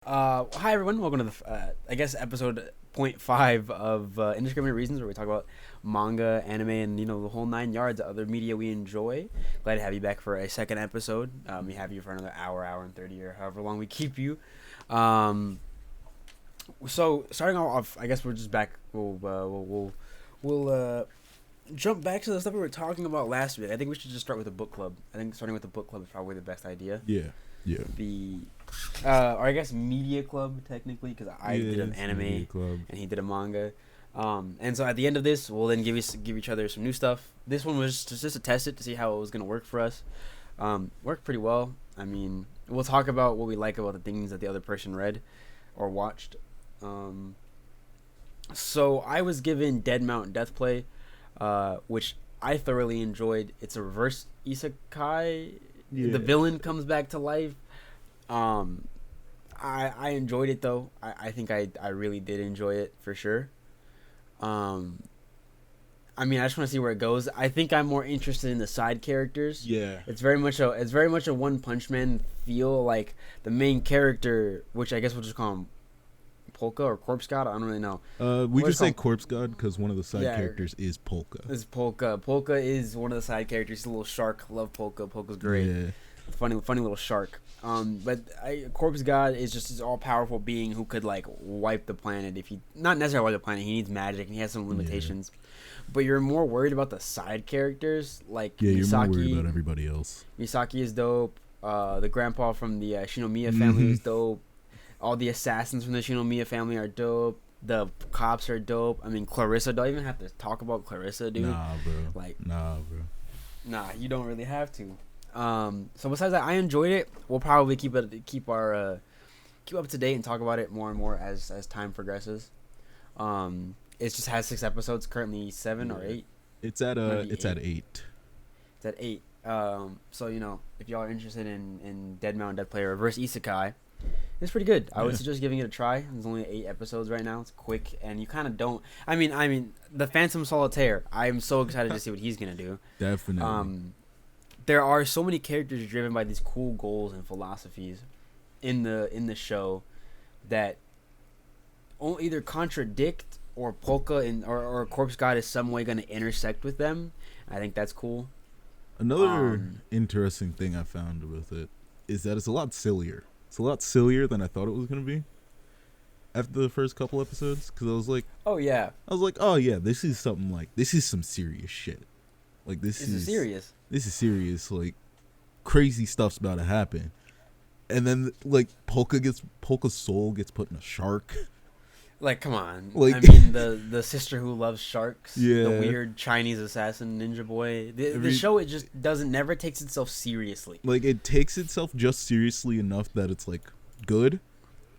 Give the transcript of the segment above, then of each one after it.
Hi everyone. Welcome to the I guess episode point .5 of Indiscriminate Reasons, where we talk about manga, anime, and the whole nine yards of other media we enjoy. Glad to have you back for a second episode. We have you for another hour and 30, or however long we keep you. So starting off, I guess we're just back. We'll jump back to the stuff we were talking about last week. I think we should just start with the book club. I think starting with the book club is probably the best idea. Yeah. The or I guess media club technically, because I did an anime and he did a manga. And so at the end of this, we'll then give each other some new stuff. This one was just to test it to see how it was gonna work for us. Worked pretty well. I mean, we'll talk about what we like about the things that the other person read or watched. So I was given Dead Mount Deathplay, which I thoroughly enjoyed. It's a reverse isekai. Yeah. The villain comes back to life. I enjoyed it though. I think I really did enjoy it for sure. I mean, I just want to see where it goes. I think I'm more interested in the side characters. Yeah. It's very much a One Punch Man feel. Like the main character, which I guess we'll just call him Polka or Corpse God. I don't really know. We just say Corpse God because one of the side characters is Polka. Is Polka. Polka is one of the side characters. He's a little shark. Love Polka. Polka's great. Yeah. Funny little shark. But Corpse God is just this all powerful being who could like wipe the planet if he not necessarily wipe the planet. He needs magic and he has some limitations. Yeah. But you're more worried about the side characters like Misaki. You're more worried about everybody else. Misaki is dope. The grandpa from the Shinomiya family is dope. All the assassins from the Shinomiya family are dope. The cops are dope. I mean, Clarissa. Don't even have to talk about Clarissa, dude. Nah, bro. Nah, you don't really have to. So besides that, I enjoyed it. We'll probably keep up to date and talk about it more and more as time progresses. It just has 6 episodes, currently 7 or 8. It's at 8. It's at 8. So if y'all are interested in Dead Mount Deathplay or Reverse Isekai, it's pretty good. I would suggest giving it a try. There's only 8 episodes right now. It's quick, and you kind of don't. I mean, the Phantom Solitaire. I'm so excited to see what he's gonna do. Definitely. There are so many characters driven by these cool goals and philosophies in the show that either contradict or Polka or Corpse God is some way gonna intersect with them. I think that's cool. Another interesting thing I found with it is that it's a lot sillier. It's a lot sillier than I thought it was going to be after the first couple episodes. Because I was like, oh, yeah, this is some serious shit. Like, this is serious. Like, crazy stuff's about to happen. And then, like, Polka's soul gets put in a shark. Like, come on. Like, I mean, the sister who loves sharks. Yeah. The weird Chinese assassin ninja boy. The show, it just never takes itself seriously. Like, it takes itself just seriously enough that it's, like, good.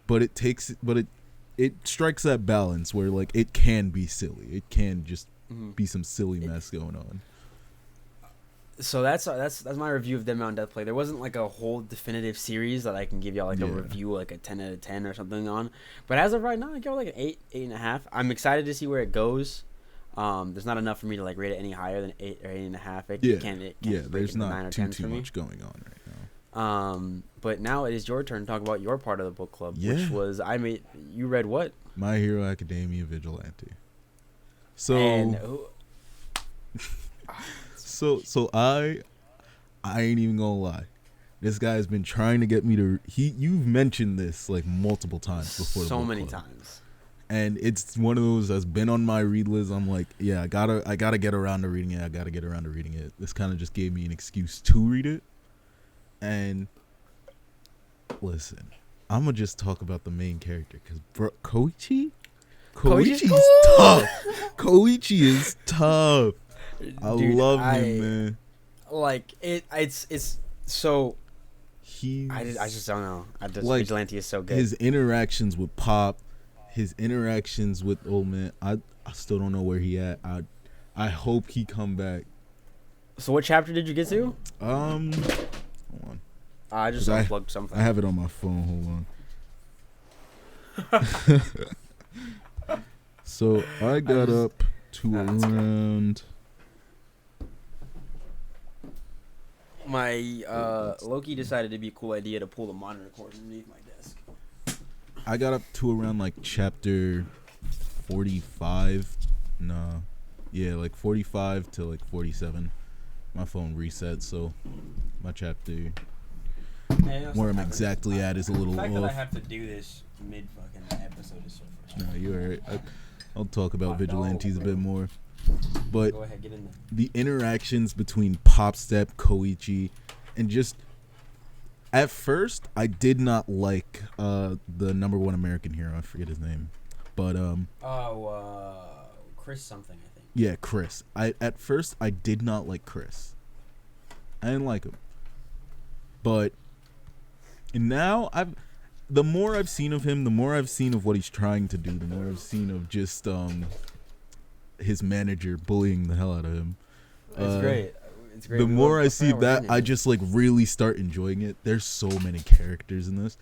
But it strikes that balance where, like, it can be silly. It can just be some silly mess going on. So that's my review of Dead Mount Deathplay. There wasn't like a whole definitive series that I can give y'all like a review, like a 10 out of 10 or something on. But as of right now, I give it like an 8.5. I'm excited to see where it goes. There's not enough for me to like rate it any higher than 8 or 8.5. It can't there's not too much going on right now. But now it is your turn to talk about your part of the book club, which was you read what? My Hero Academia Vigilante. So. So I ain't even gonna lie. This guy's been trying to get me to. You've mentioned this like multiple times before. So many times. And it's one of those that's been on my read list. I'm like, yeah, I gotta get around to reading it. This kind of just gave me an excuse to read it. And listen, I'm gonna just talk about the main character because Koichi's tough. Koichi is tough. I love him, man. Like it's so. I just don't know. Vigilante is so good. His interactions with Pop, his interactions with old man. I still don't know where he at. I hope he come back. So what chapter did you get to? Hold on. I just unplugged something. I have it on my phone. Hold on. So I got up to around. My Loki decided it'd be a cool idea to pull the monitor cord underneath my desk. I got up to around like chapter 45. No. Yeah, like 45 to like 47. My phone reset, so my chapter where I'm exactly at is a little off. The fact that I have to do this mid fucking episode is so frustrating. No, you're alright. I'll talk about Vigilantes a bit more. But go ahead, get in there. The interactions between Popstep, Koichi, and just at first I did not like the number one American hero. I forget his name, but Chris something, I think. Yeah, Chris. At first I did not like Chris. I didn't like him, but now the more I've seen of him, the more I've seen of what he's trying to do, the more I've seen of just his manager bullying the hell out of him. It's great. It's great. The more I see that, I just like really start enjoying it. There's so many characters in this,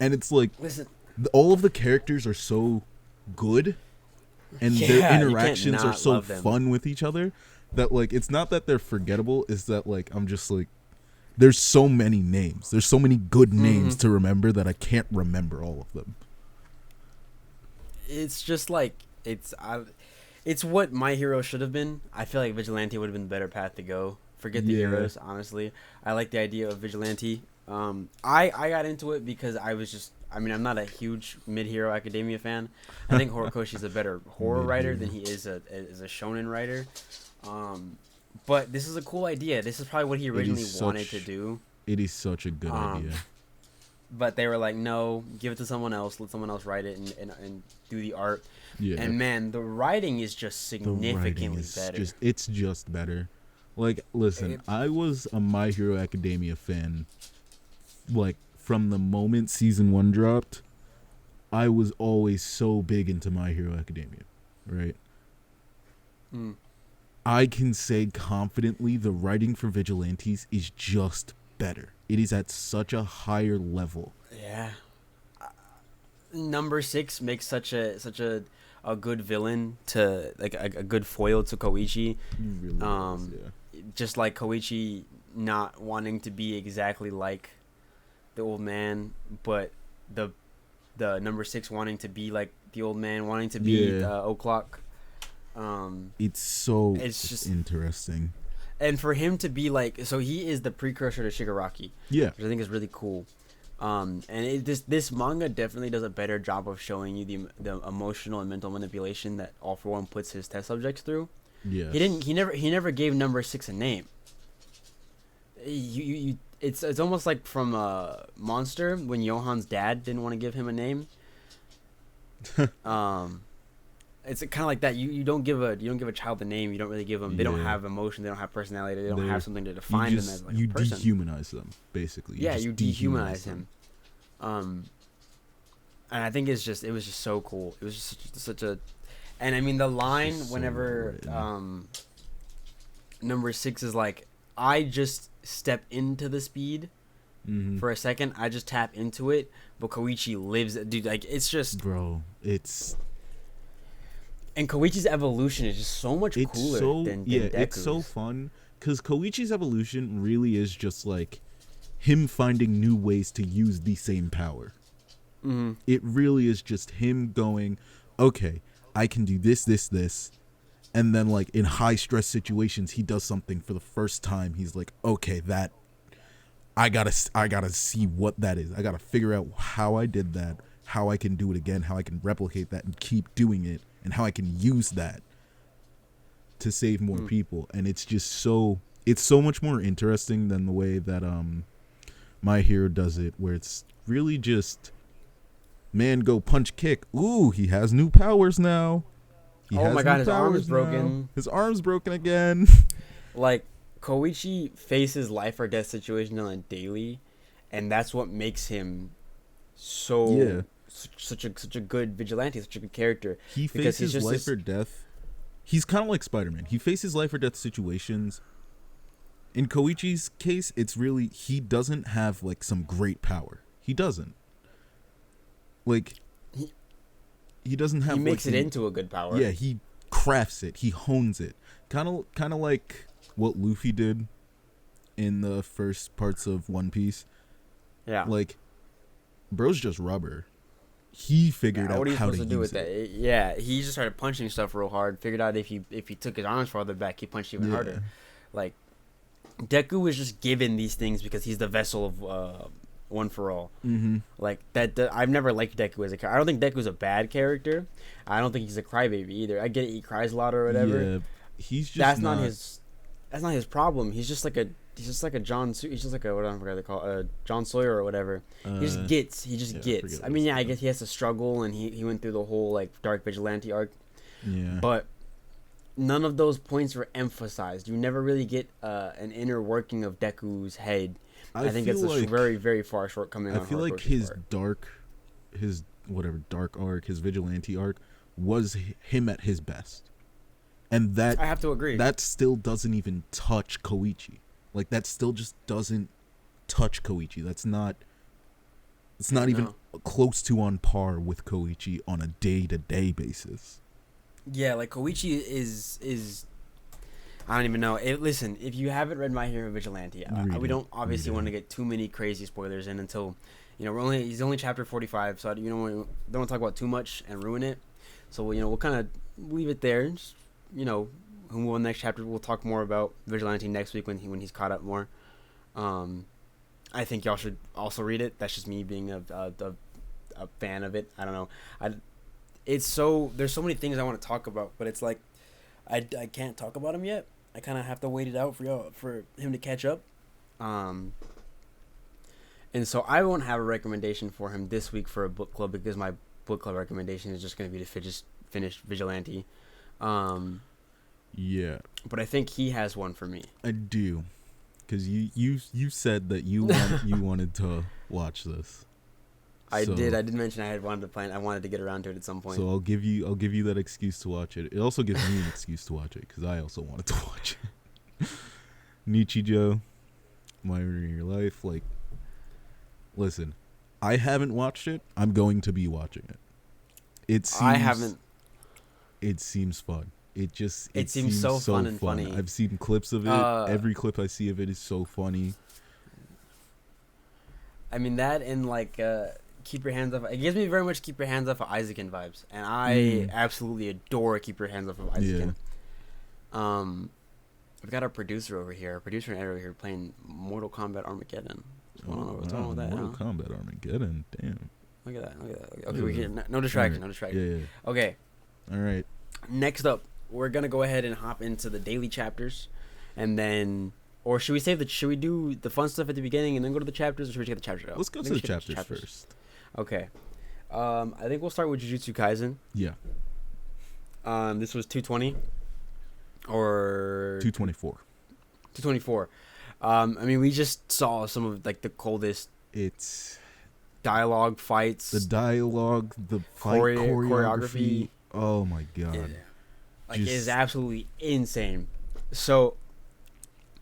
and it's like, listen, all of the characters are so good, and their interactions are so fun with each other that like it's not that they're forgettable. It's that like I'm just like, there's so many names. There's so many good names to remember that I can't remember all of them. It's just like it's what My Hero should have been. I feel like Vigilante would have been the better path to go. Forget the heroes, honestly. I like the idea of Vigilante. I got into it because I'm not a huge Mid-Hero Academia fan. I think Horikoshi's a better horror writer than he is a shonen writer. But this is a cool idea. This is probably what he originally wanted to do. It is such a good idea. But they were like, no, give it to someone else. Let someone else write it and do the art. Yeah. And man, the writing is just significantly better. It's just better. Like, listen, I was a My Hero Academia fan. Like, from the moment season 1 dropped, I was always so big into My Hero Academia, right? I can say confidently the writing for Vigilantes is just better. It is at such a higher level. Yeah. Number 6 makes such a good villain to like a good foil to Koichi. Really is, yeah. Just like Koichi not wanting to be exactly like the old man, but the number 6 wanting to be like the old man, wanting to be O'Clock. It's just interesting. And for him to be like, so he is the precursor to Shigaraki. Yeah. Which I think is really cool. And this manga definitely does a better job of showing you the emotional and mental manipulation that All For One puts his test subjects through. Yeah. He never gave number 6 a name. It's almost like from Monster when Johan's dad didn't want to give him a name. It's kind of like that. You don't give a child a name. You don't really give them. They don't have emotion. They don't have personality. They don't have something to define them as like a person. You dehumanize them, basically. You dehumanize him. And I think it was just so cool. It was just such a, and I mean the line whenever number 6 is like, I just step into the speed for a second. I just tap into it, but Koichi lives. Dude, like it's just, bro, it's. And Koichi's evolution is just so much cooler than Deku's. It's so fun because Koichi's evolution really is just like him finding new ways to use the same power. It really is just him going, okay, I can do this, and then like in high stress situations, he does something for the first time. He's like, okay, that I gotta see what that is. I gotta figure out how I did that, how I can do it again, how I can replicate that and keep doing it, and how I can use that to save more people. And it's just so much more interesting than the way that My Hero does it, where it's really just man go punch kick. Ooh, he has new powers now. Oh my god, his arm is broken. His arm's broken again. Like Koichi faces life or death situations on a daily, and that's what makes him so such a good vigilante, such a good character. He faces life or death. He's kind of like Spider-Man. He faces life or death situations. In Koichi's case, it's really he doesn't have like some great power. He doesn't. Like he doesn't have. He makes it into a good power. Yeah, he crafts it. He hones it. Kind of like what Luffy did in the first parts of One Piece. Yeah. Like, bro's just rubber. he figured out what are you how supposed to do use with that? Yeah, he just started punching stuff real hard. Figured out if he took his arms farther back, he punched even harder. Like, Deku was just given these things because he's the vessel of One for All. Mm-hmm. Like that, I've never liked Deku as a character. I don't think Deku's a bad character. I don't think he's a crybaby either. I get it, he cries a lot or whatever. Yeah, he's just that's not his problem. He's just like a John. He's just like a what I forgot to call John Sawyer or whatever. He just gets. I mean, yeah, I guess he has to struggle, and he went through the whole like Dark Vigilante arc. Yeah, but none of those points were emphasized. You never really get an inner working of Deku's head. I think it's a very, very far shortcoming. I feel like his dark arc, his vigilante arc, was him at his best, and that I have to agree. That still doesn't even touch Koichi. Like that still just doesn't touch Koichi. It's not even close to on par with Koichi on a day-to-day basis. Yeah, like Koichi is I don't even know. Listen, if you haven't read My Hero Vigilante, we don't obviously want to get too many crazy spoilers in until, he's only chapter 45, so we don't want to talk about too much and ruin it. So we'll kind of leave it there. Just, next chapter we'll talk more about Vigilante next week when he's caught up more. I think y'all should also read it. That's just me being a fan of it. I don't know. There's so many things I want to talk about, but it's like I can't talk about him yet. I kind of have to wait it out for him to catch up. And so I won't have a recommendation for him this week for a book club because my book club recommendation is just going to be to just finish Vigilante. Yeah. But I think he has one for me. I do. Because you said that you wanted to watch this. I did. I did mention I wanted to plan. I wanted to get around to it at some point. So I'll give you that excuse to watch it. It also gives me an excuse to watch it because I also wanted to watch it. Nichijou, My Hero Your Life. Like, listen, I haven't watched it. I'm going to be watching it. I haven't. It seems fun. It seems so fun and funny. I've seen clips of it. Every clip I see of it is so funny. I mean that and like. Keep Your Hands Off. It gives me very much Keep Your Hands Off of Isaacin vibes, and I absolutely adore Keep Your Hands Off of Isaacin. Yeah. We've got our producer and editor over here playing Mortal Kombat Armageddon. What's going on with that? Mortal Kombat Armageddon. Damn. Look at that. Okay, we can no distraction. Right. No distraction. Yeah. Okay. All right. Next up, we're gonna go ahead and hop into the daily chapters, and then. Or should we do the fun stuff at the beginning and then go to the chapters, or should we get the chapters out? Let's go to the chapters first. Okay. I think we'll start with Jujutsu Kaisen. Yeah. This was 220 or 224. 224. I mean, we just saw some of like the coldest dialogue fights. The dialogue, the fight choreography. Oh my god. Yeah. Like it is absolutely insane. So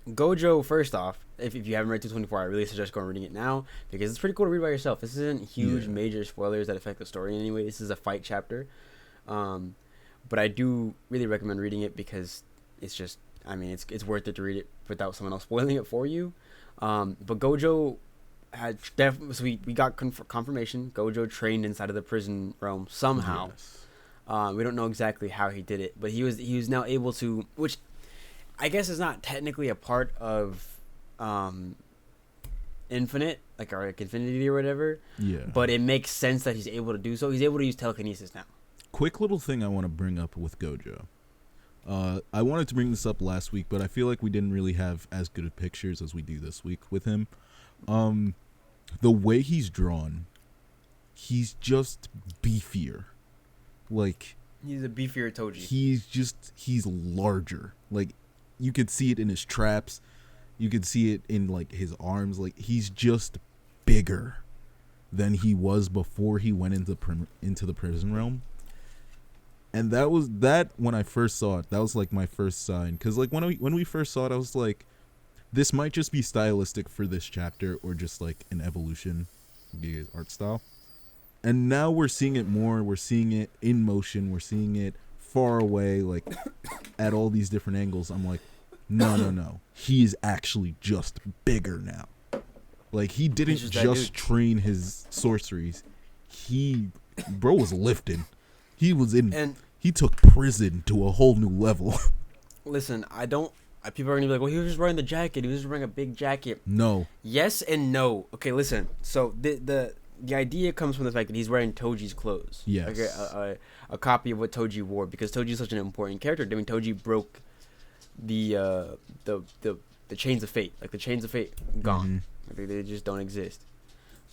Gojo, first off, if you haven't read 224, I really suggest going reading it now because it's pretty cool to read by yourself. This isn't huge, major spoilers that affect the story in any way. This is a fight chapter. But I do really recommend reading it because it's just, I mean, it's worth it to read it without someone else spoiling it for you. But Gojo had definitely, so we got confirmation. Gojo trained inside of the prison realm somehow. Yes. We don't know exactly how he did it, but he was now able to, which I guess is not technically a part of Infinite, like Infinity or whatever. Yeah. But it makes sense that he's able to do so. He's able to use telekinesis now. Quick little thing I want to bring up with Gojo. I wanted to bring this up last week, but I feel like we didn't really have as good of pictures as we do this week with him. The way he's drawn, he's just beefier. Like he's a beefier Toji. He's larger. Like you could see it in his traps. You could see it in like his arms. Like he's just bigger than he was before he went into the prison realm. And that when I first saw it, that was like my first sign. Because like when we first saw it, I was like, this might just be stylistic for this chapter or just like an evolution of the art style. And now we're seeing it more. We're seeing it in motion. We're seeing it far away, like at all these different angles. I'm like, no. He is actually just bigger now. Like he didn't just train his sorceries. He Bro was lifting. He was in. And he took prison to a whole new level. Listen, people are gonna be like, well, he was just wearing the jacket. He was just wearing a big jacket. No. Yes and no. Okay, listen. So the idea comes from the fact that he's wearing Toji's clothes. Yes. Like a copy of what Toji wore, because Toji is such an important character. I mean, Toji broke the chains of fate. Like the chains of fate, gone. Like, they just don't exist.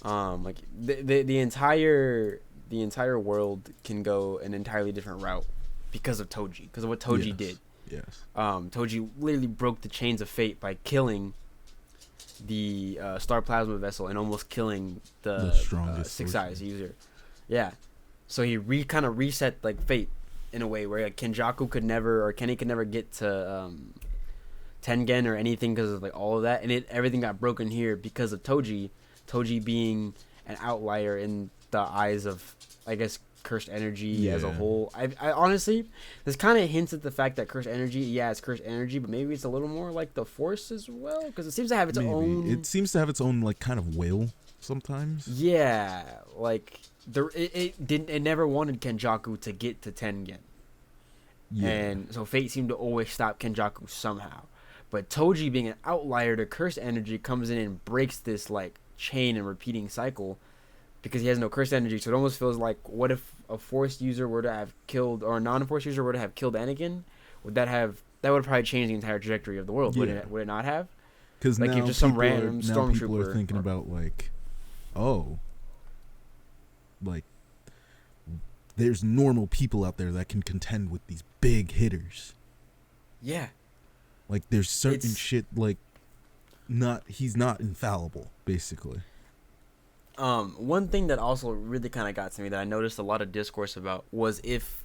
Like the entire world can go an entirely different route because of Toji, because of what Toji did. Yes. Toji literally broke the chains of fate by killing the Star Plasma vessel and almost killing the strongest Six Eyes user. Yeah. So he kind of reset like fate in a way where like Kenjaku could never, or Kenny could never get to Tengen or anything because of like all of that, and everything got broken here because of Toji being an outlier in the eyes of, I guess, cursed energy as a whole. I honestly, this kind of hints at the fact that cursed energy, it's cursed energy, but maybe it's a little more like the Force as well, because it seems to have its own. It seems to have its own like kind of will sometimes. Yeah, like it never wanted Kenjaku to get to Tengen. Yeah. And so fate seemed to always stop Kenjaku somehow. But Toji, being an outlier to cursed energy, comes in and breaks this like chain and repeating cycle, because he has no cursed energy. So it almost feels like, what if a Force user were to have killed, or a non-Force user were to have killed Anakin? Would that would probably change the entire trajectory of the world? Yeah. Would it not have? Because like, now, if just some random stormtrooper, people are thinking about like, like there's normal people out there that can contend with these big hitters. Yeah. Like there's certain shit like he's not infallible, basically. One thing that also really kind of got to me that I noticed a lot of discourse about was if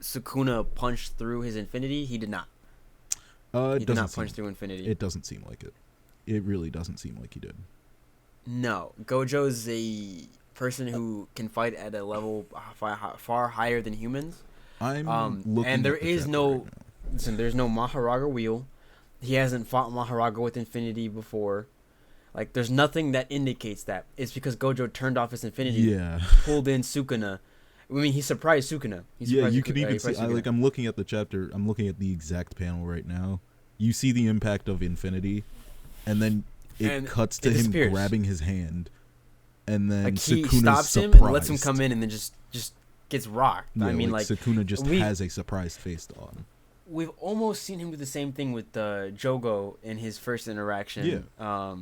Sukuna punched through his infinity. He did not. He did not punch through infinity. It doesn't seem like it. It really doesn't seem like he did. No. Gojo's a person who can fight at a level far higher than humans. I'm looking and there is no right listen, there's no Maharaga wheel. He hasn't fought Maharaga with infinity before. Like, there's nothing that indicates that. It's because Gojo turned off his infinity, pulled in Sukuna. I mean, he surprised Sukuna. You can even see. I'm looking at the chapter. I'm looking at the exact panel right now. You see the impact of infinity, and then it cuts to him grabbing his hand, and then like he Sukuna's stops surprised. him and lets him come in, and then just gets rocked. Yeah, I mean, like Sukuna just has a surprised face on him. We've almost seen him do the same thing with Jogo in his first interaction. Yeah.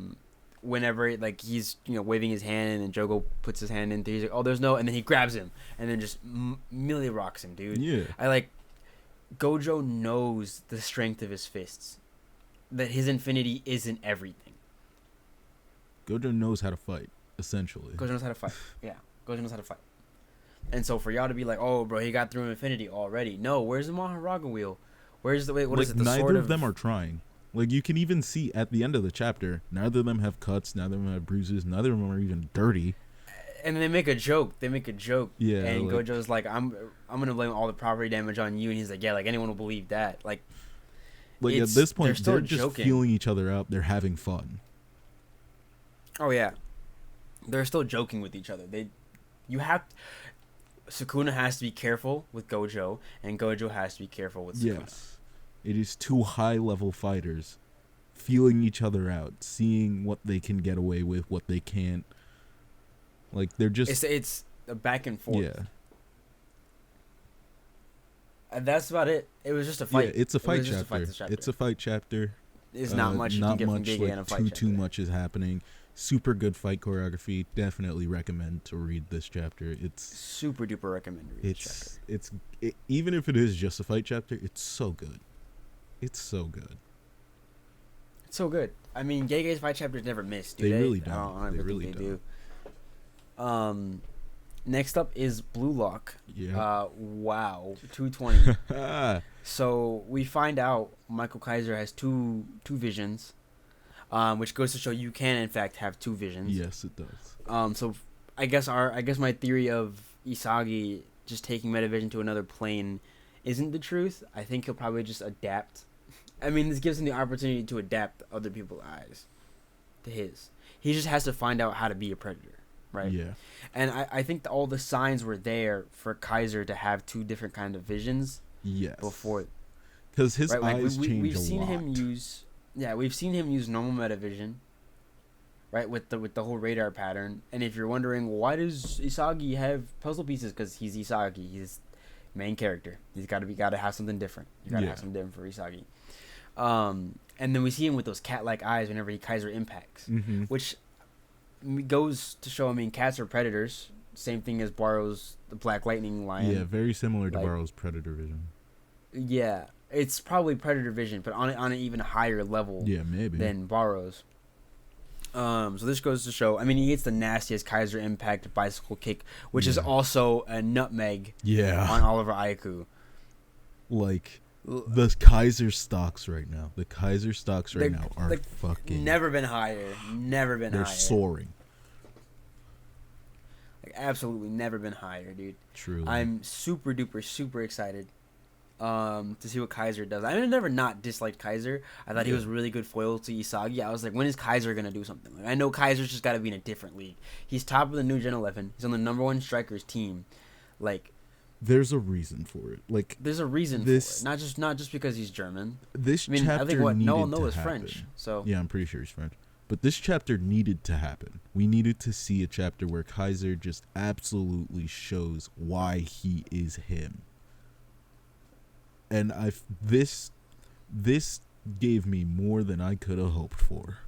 Whenever like he's waving his hand and Jogo puts his hand in, he's like, oh, there's no, and then he grabs him and then just melee rocks him, dude. Yeah. Gojo knows the strength of his fists, that his infinity isn't everything. Gojo knows how to fight, essentially. Gojo knows how to fight. Yeah, Gojo knows how to fight. And so for y'all to be like, oh, bro, he got through infinity already. No, where's the Maharaga wheel? Where's the what is it? The neither sword of them are trying. Like, you can even see at the end of the chapter, neither of them have cuts, neither of them have bruises, neither of them are even dirty. And they make a joke. Yeah. And Gojo's like, I'm gonna blame all the property damage on you, and he's like, yeah, like anyone will believe that. Like at this point, they're just feeling each other out. They're having fun. Oh yeah, they're still joking with each other. Sukuna has to be careful with Gojo, and Gojo has to be careful with Sukuna. Yes. It is two high-level fighters feeling each other out, seeing what they can get away with, what they can't. Like, they're just... It's a back and forth. Yeah. And that's about it. It was just a fight. Yeah, it's a fight chapter. It's a fight chapter. It's not much you can get from Gege in a fight chapter. Too much is happening. Super good fight choreography. Definitely recommend to read this chapter. It's super duper recommend to read this chapter. Even if it is just a fight chapter, it's so good. It's so good. It's so good. I mean, Gege's fight chapters never miss, do they? They really don't. I really do. Next up is Blue Lock. Yeah. Wow. 220. So we find out Michael Kaiser has two visions. Which goes to show you can in fact have two visions. Yes, it does. So I guess my theory of Isagi just taking Metavision to another plane isn't the truth. I think he'll probably just adapt. I mean, this gives him the opportunity to adapt other people's eyes to his. He just has to find out how to be a predator. right? Yeah. And I think all the signs were there for Kaiser to have two different kind of visions. Yes. Before, because his eyes change we've a seen lot. We've seen him use normal metavision, right, with the whole radar pattern. And if you're wondering why does Isagi have puzzle pieces, because he's Isagi, he's main character. He's got to have something different. You got to have something different for Isagi. And then we see him with those cat-like eyes whenever he Kaiser impacts, which goes to show. I mean, cats are predators. Same thing as Baro's the Black Lightning Lion. Yeah, very similar to Baro's Predator Vision. Yeah, it's probably Predator Vision, but on an even higher level. Yeah, maybe than Baro's. So this goes to show. I mean, he hits the nastiest Kaiser impact bicycle kick, which is also a nutmeg. Yeah. On Oliver Aiku. Like the Kaiser stocks right now. The Kaiser stocks right now are fucking never been higher. Never been higher. They're soaring. Like absolutely never been higher, dude. Truly. I'm super duper super excited to see what Kaiser does. I mean, I never not disliked Kaiser. I thought he was really good foil to Isagi. I was like, when is Kaiser gonna do something? Like, I know Kaiser's just got to be in a different league. He's top of the new Gen 11. He's on the #1 strikers team. Like, there's a reason for it. Like, there's a reason for it. Not just because he's German. This chapter I think what Noah is French. So yeah, I'm pretty sure he's French. But this chapter needed to happen. We needed to see a chapter where Kaiser just absolutely shows why he is him. And this gave me more than I could have hoped for.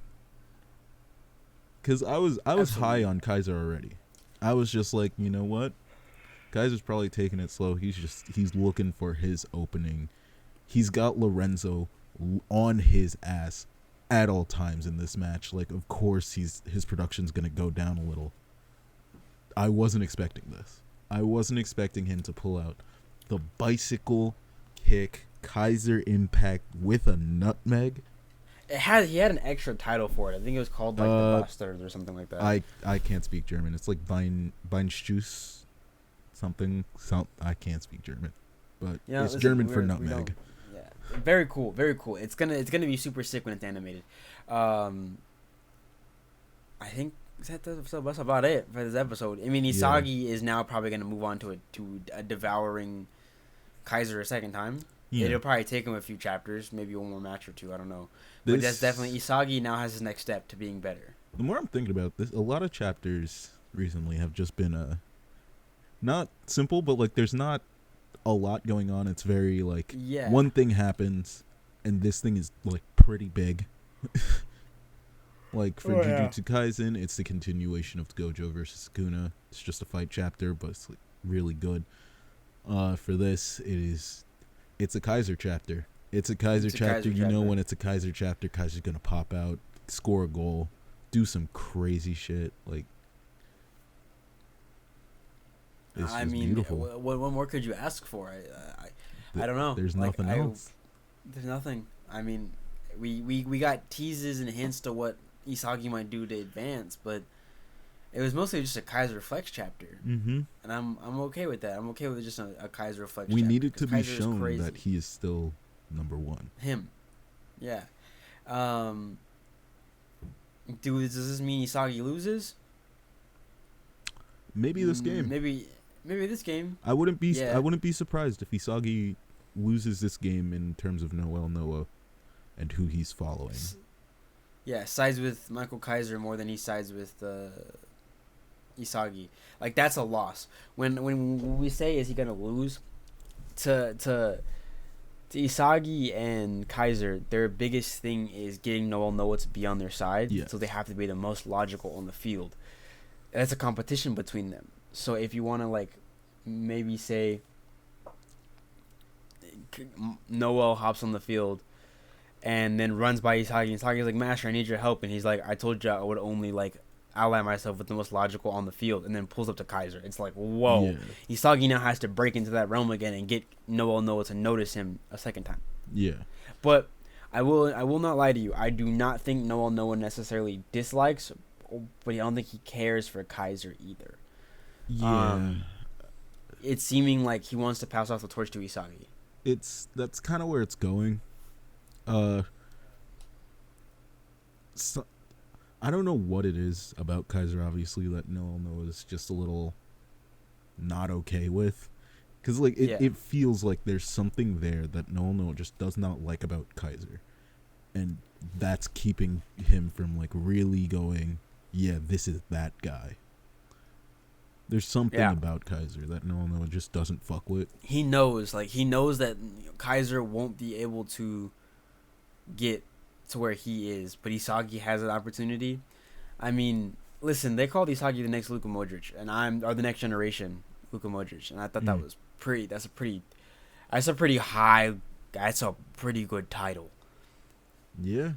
Cause I was high on Kaiser already. I was just like, you know what? Kaiser's probably taking it slow. He's looking for his opening. He's got Lorenzo on his ass at all times in this match. Like, of course his production's gonna go down a little. I wasn't expecting this. I wasn't expecting him to pull out the bicycle kick Kaiser impact with a nutmeg. He had an extra title for it. I think it was called like the Bastard or something like that. I can't speak German. It's like Beinstuss something. I can't speak German, but it's German for nutmeg. Yeah, very cool, very cool. It's gonna be super sick when it's animated. I think that's about it for this episode. I mean, Isagi is now probably gonna move on to a devouring Kaiser a second time. Yeah. It'll probably take him a few chapters, maybe one more match or two. I don't know. But that's definitely Isagi now has his next step to being better. The more I'm thinking about this, a lot of chapters recently have just been not simple, but like there's not a lot going on. It's very like one thing happens, and this thing is like pretty big. Like for Jujutsu Kaisen, it's the continuation of Gojo versus Sukuna. It's just a fight chapter, but it's like really good. For this, it's a Kaiser chapter. It's a Kaiser chapter. You know when it's a Kaiser chapter, Kaiser's gonna pop out, score a goal, do some crazy shit. Like, it's beautiful. What more could you ask for? I don't know. There's nothing else. There's nothing. I mean, we got teases and hints to what Isagi might do to advance, but it was mostly just a Kaiser Flex chapter, and I'm okay with that. I'm okay with just a Kaiser Flex. We needed to be shown that he is still #1. Him, yeah. Does this mean Isagi loses? Maybe this game. Maybe this game. I wouldn't be surprised if Isagi loses this game in terms of Noah and who he's following. Yeah, sides with Michael Kaiser more than he sides with Isagi. Like, that's a loss. When we say is he gonna lose to Isagi and Kaiser, their biggest thing is getting Noah to be on their side. Yes. So they have to be the most logical on the field. That's a competition between them. So if you want to like maybe say Noah hops on the field and then runs by Isagi, and Isagi's like, Master, I need your help, and he's like, I told you I would only like ally myself with the most logical on the field, and then pulls up to Kaiser. It's like, whoa. Yeah. Isagi now has to break into that realm again and get Noah to notice him a second time. Yeah. But I will not lie to you. I do not think Noah necessarily dislikes, but I don't think he cares for Kaiser either. Yeah. It's seeming like he wants to pass off the torch to Isagi. That's kind of where it's going. I don't know what it is about Kaiser, obviously, that Noah is just a little not okay with. Because, like, it feels like there's something there that Noah just does not like about Kaiser. And that's keeping him from, like, really going, yeah, this is that guy. There's something about Kaiser that Noah just doesn't fuck with. He knows that Kaiser won't be able to get to where he is, but Isagi has an opportunity. I mean, listen, they called Isagi the next Luka Modric, or the next generation Luka Modric, and I thought that was that's a pretty good title. Yeah.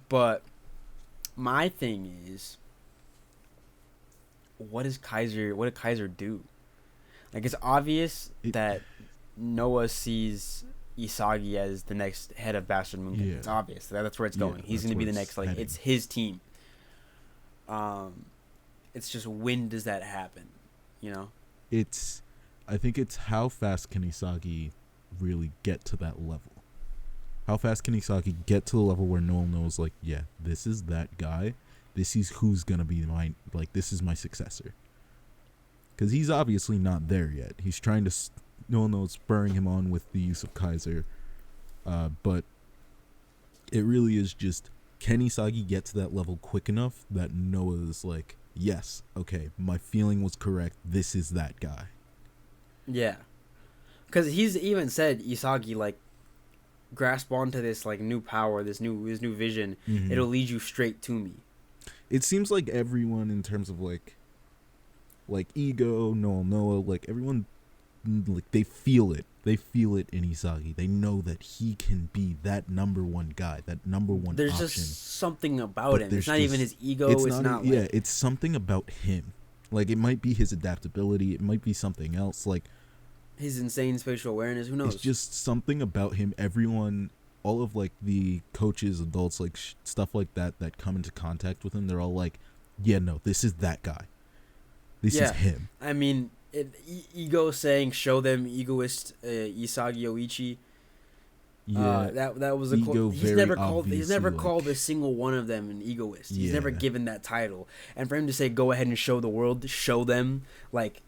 But my thing is, what did Kaiser do? Like, it's obvious that Noah sees Isagi as the next head of Bastard Moon. Yeah. It's obvious. That's where it's going. He's going to be the next, like, it's his team. It's just, when does that happen? You know? I think it's how fast can Isagi really get to that level? How fast can Isagi get to the level where Noah knows, like, yeah, this is that guy. This is who's going to be this is my successor. Because he's obviously not there yet. He's trying to, Noah's spurring him on with the use of Kaiser. But it really is just, can Isagi get to that level quick enough that Noah is like, yes, okay, my feeling was correct. This is that guy. Yeah. Because he's even said, Isagi, like, grasp onto this, like, new power, this new vision. Mm-hmm. It'll lead you straight to me. It seems like everyone, in terms of like Ego, Noah, like, everyone, like, they feel it. They feel it in Isagi. They know that he can be that number one guy, that number one There's option. Just something about him. It's not even his ego. It's not yeah, it's something about him. Like, it might be his adaptability. It might be something else. Like, his insane spatial awareness. Who knows? It's just something about him. Everyone, all of, like, the coaches, adults, like, stuff like that come into contact with him, they're all like, yeah, no, this is that guy. This is him. I mean, Ego saying, show them egoist Isagi Oichi. Yeah, that was a Ego. He's never called a single one of them an egoist. He's never given that title. And for him to say, go ahead and show the world, show them, like,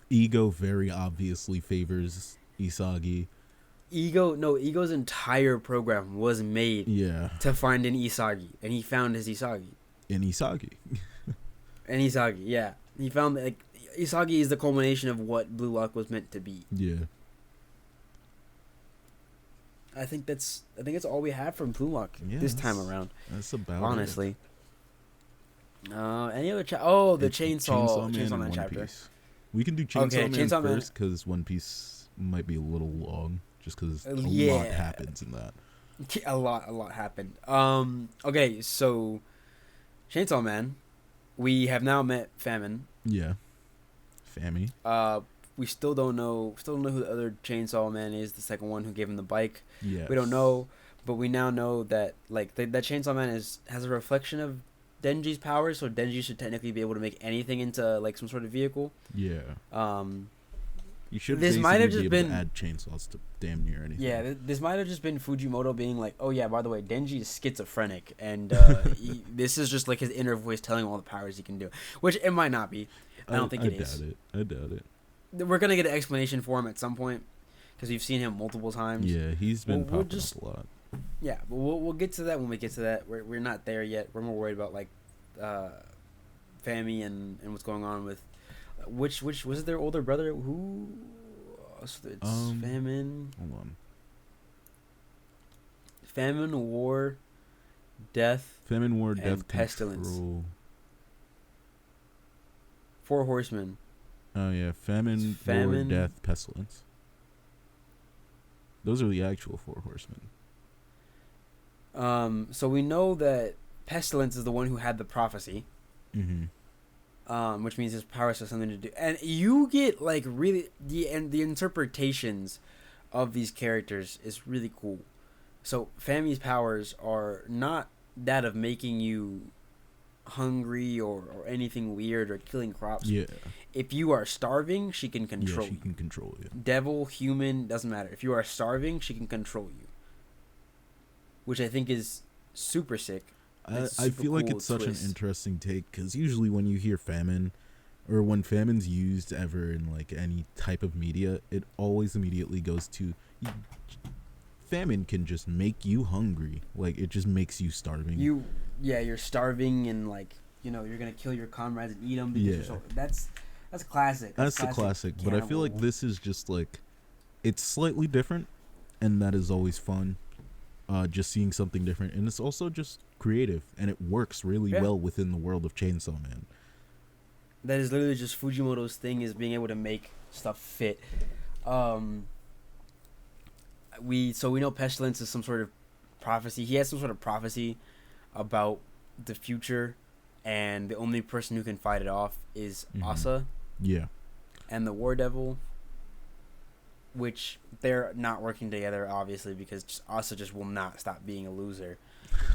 Ego very obviously favors Isagi. Ego's entire program was made to find an Isagi, and he found his Isagi. Yeah. He found that, like, Isagi is the culmination of what Blue Lock was meant to be. Yeah. I think that's all we have from Blue Lock this time around. That's about honestly. Any other the Chainsaw Man chapter. Piece. We can do Chainsaw Man first, because One Piece might be a little long, just because a lot happens in that. A lot happened. Okay, so Chainsaw Man, we have now met Famine. Yeah, Fammy. We still don't know who the other Chainsaw Man is. The second one who gave him the bike. Yeah, we don't know, but we now know that, like, that Chainsaw Man has a reflection of Denji's powers, so Denji should technically be able to make anything into, like, some sort of vehicle. Yeah. You should. This might have just been to add chainsaws to damn near anything. Yeah, this might have just been Fujimoto being like, "Oh yeah, by the way, Denji is schizophrenic, and this is just like his inner voice telling him all the powers he can do." Which it might not be. I don't think it is. I doubt it. We're gonna get an explanation for him at some point, because we've seen him multiple times. Yeah, he's been popping up a lot. Yeah, but we'll get to that when we get to that. We're not there yet. We're more worried about, like, Fammy and what's going on with which was it their older brother who? It's Famine. Hold on. Famine, War, Death. Famine, War, Death, Pestilence. Control. 4 horsemen. Oh yeah, Famine, War, Death, Pestilence. Those are the actual 4 horsemen. So we know that Pestilence is the one who had the prophecy. Mm-hmm. Which means his powers have something to do. And you get, like, really the interpretations of these characters is really cool. So Fammy's powers are not that of making you hungry or anything weird or killing crops. Yeah. If you are starving, she can control you. Yeah, she can control you. Devil, human, doesn't matter. If you are starving, she can control you. Which I think is super sick. I feel like it's such an interesting take, because usually when you hear famine, or when famine's used ever in like any type of media, it always immediately goes to famine can just make you hungry. Like, it just makes you starving. You're starving, and like, you know, you're gonna kill your comrades and eat them. That's classic. That's the classic. But I feel like this is just like, it's slightly different, and that is always fun. Just seeing something different, and it's also just creative, and it works really well within the world of Chainsaw Man. That is literally just Fujimoto's thing, is being able to make stuff fit. We know Pestilence is some sort of prophecy. He has some sort of prophecy about the future, and the only person who can fight it off is Asa. Yeah. And the War Devil, which they're not working together, obviously, because Asa just will not stop being a loser.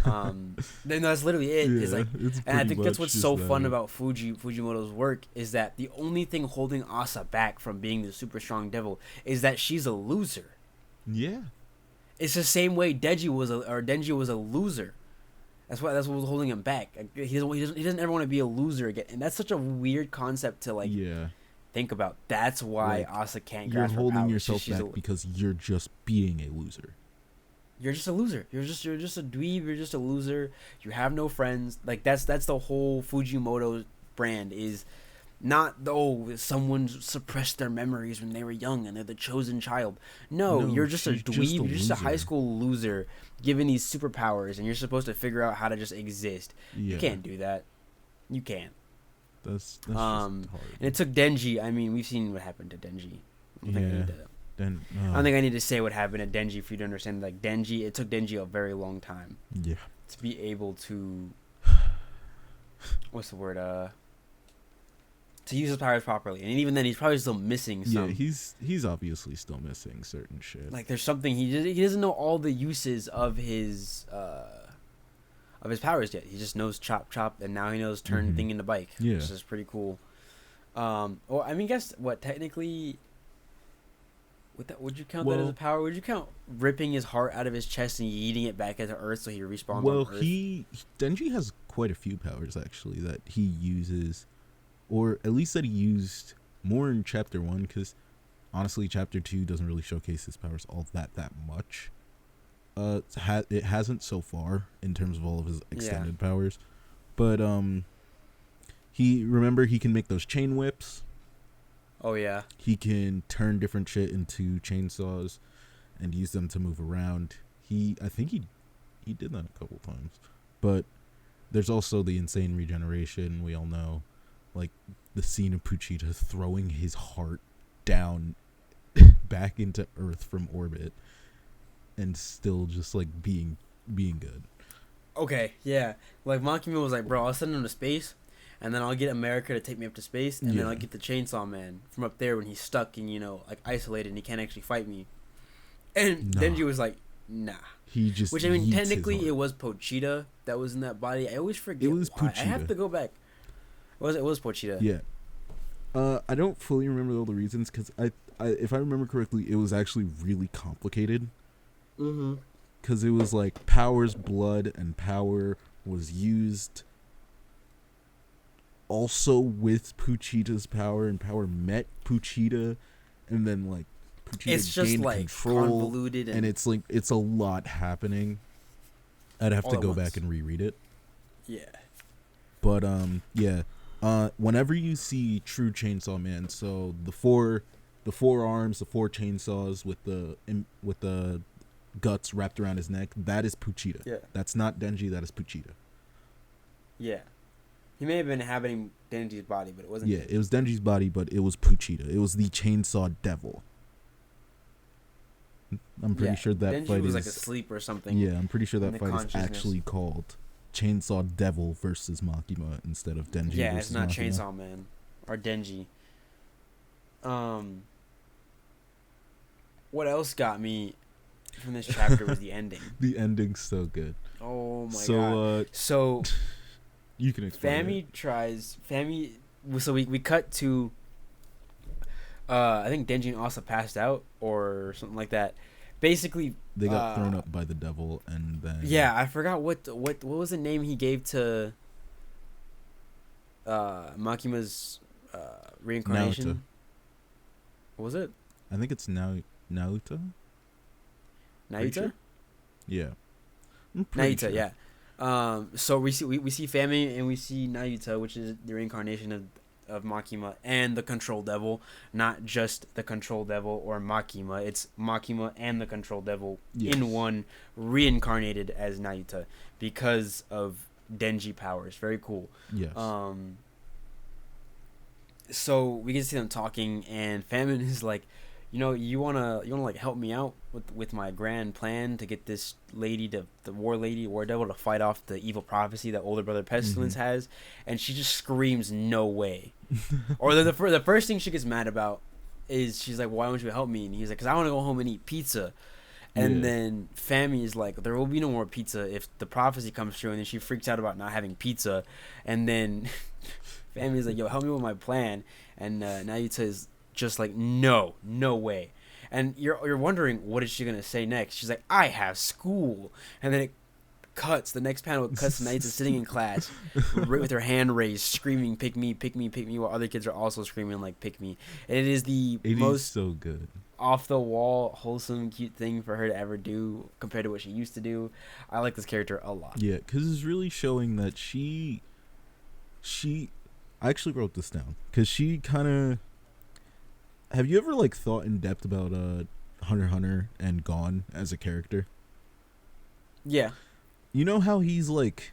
That's literally it. Yeah, it's like, and I think that's what's so fun about Fujimoto's work, is that the only thing holding Asa back from being the super strong devil is that she's a loser. Yeah. It's the same way Denji was a loser. That's what was holding him back. He doesn't ever want to be a loser again, and that's such a weird concept to like. Yeah. Think about. That's why Asa can't grasp her power. You're holding yourself back because you're just being a loser. You're just a loser. You're just a dweeb. You're just a loser. You have no friends. Like, that's the whole Fujimoto brand, is not someone suppressed their memories when they were young and they're the chosen child. No, you're just a dweeb. You're just a high school loser given these superpowers, and you're supposed to figure out how to just exist. Yeah. You can't do that. You can't. That's just hard. And it took Denji. I mean, we've seen what happened to Denji. I don't think I need to say what happened to Denji for you to understand. Like, it took Denji a very long time. Yeah. To be able to, what's the word? To use his powers properly, and even then, he's probably still missing some. Yeah, he's obviously still missing certain shit. Like, there's something he doesn't know all the uses of his powers yet. He just knows chop chop, and now he knows turn thing into bike. Yeah, which is pretty cool. Well, I mean, guess what? Technically, would you count that as a power? Would you count ripping his heart out of his chest and yeeting it back into Earth so he respawns on Earth? Well, Denji has quite a few powers actually that he uses, or at least that he used more in Chapter 1, because honestly, Chapter 2 doesn't really showcase his powers all that much. It hasn't so far in terms of all of his extended powers, but he can make those chain whips. Oh yeah. He can turn different shit into chainsaws and use them to move around. I think he did that a couple times. But there's also the insane regeneration, we all know. Like the scene of Puchita throwing his heart down back into Earth from orbit and still just like being good. Okay, yeah. Like Makima was like, bro, I'll send him to space, and then I'll get America to take me up to space, and then I'll get the Chainsaw Man from up there when he's stuck and, like isolated and he can't actually fight me. And Denji was like, nah. Which, I mean, technically it was Pochita that was in that body. I always forget. It was Pochita. I have to go back. It was Pochita. Yeah. I don't fully remember all the reasons, because if I remember correctly, it was actually really complicated. Mm-hmm. Because it was like Power's blood and power was used also with Puchita's power, and Power met Puchita, and then like Puchita it's just gained like control, convoluted, and it's like it's a lot happening. I'd have to go back and reread it. Yeah. But whenever you see true Chainsaw Man, so the four arms, the four chainsaws with the guts wrapped around his neck, that is Puchita. Yeah. That's not Denji, that is Puchita. Yeah. He may have been inhabiting Denji's body, but it wasn't. Yeah, it was Denji's body, but it was Puchita. It was the Chainsaw Devil. I'm pretty sure that Denji fight was like asleep or something. Yeah, I'm pretty sure that fight is actually called Chainsaw Devil versus Makima instead of Denji. Yeah, it's not Makima. Chainsaw Man or Denji. What else got me from this chapter was the ending. The ending's so good. Oh my god. So you can explain. So we cut to I think Denji and Asa passed out or something like that. basically they got thrown up by the devil, and then I forgot what was the name he gave to Makima's reincarnation. Naruto. What was it? I think it's Naruto. Naruto? Yeah. Naruto, sure. Yeah. So we see Fami and we see Naruto, which is the reincarnation of Makima and the Control Devil, not just the Control Devil or Makima. It's Makima and the Control Devil in one, reincarnated as Naruto because of Denji powers. Very cool. Yes. So we get to see them talking, and Famine is like, you wanna like help me out with my grand plan to get this lady, the war devil, to fight off the evil prophecy that older brother Pestilence has, and she just screams no way. Or the first thing she gets mad about is she's like, why won't you help me? And he's like, because I want to go home and eat pizza. And then Fami is like, there will be no more pizza if the prophecy comes true. And then she freaks out about not having pizza, and then Fami is like, yo, help me with my plan. And Naruto is just like, no way. And you're wondering, what is she gonna say next? She's like, I have school. And then it cuts. The next panel cuts to Naruto sitting in class with her hand raised, screaming, pick me, pick me, pick me, while other kids are also screaming like, pick me. And it is the most so good, off the wall, wholesome, cute thing for her to ever do compared to what she used to do. I like this character a lot. Yeah, because it's really showing that she I actually wrote this down because she kind of. Have you ever like thought in depth about Hunter x Hunter and Gon as a character? Yeah. You know how he's like,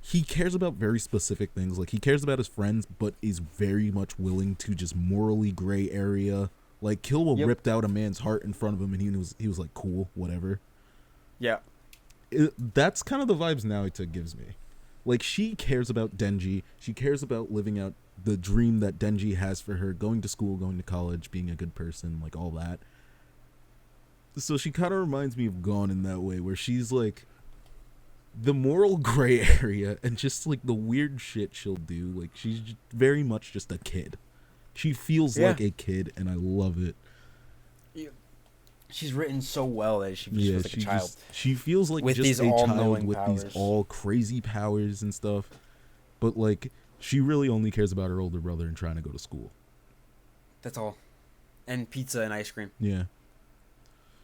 he cares about very specific things. Like, he cares about his friends, but is very much willing to just morally gray area. Like, Killua ripped out a man's heart in front of him, and he was like, cool, whatever. Yeah. That's kind of the vibes Naruto gives me. Like, she cares about Denji. She cares about living out the dream that Denji has for her, going to school, going to college, being a good person, like all that. So she kind of reminds me of Gon in that way, where she's like the moral gray area and just like the weird shit she'll do. Like, she's very much just a kid. She feels like a kid, and I love it. Yeah. She's written so well that she feels like a child. She feels like with just a child with powers. These all crazy powers and stuff. But like, she really only cares about her older brother and trying to go to school. That's all. And pizza and ice cream. Yeah.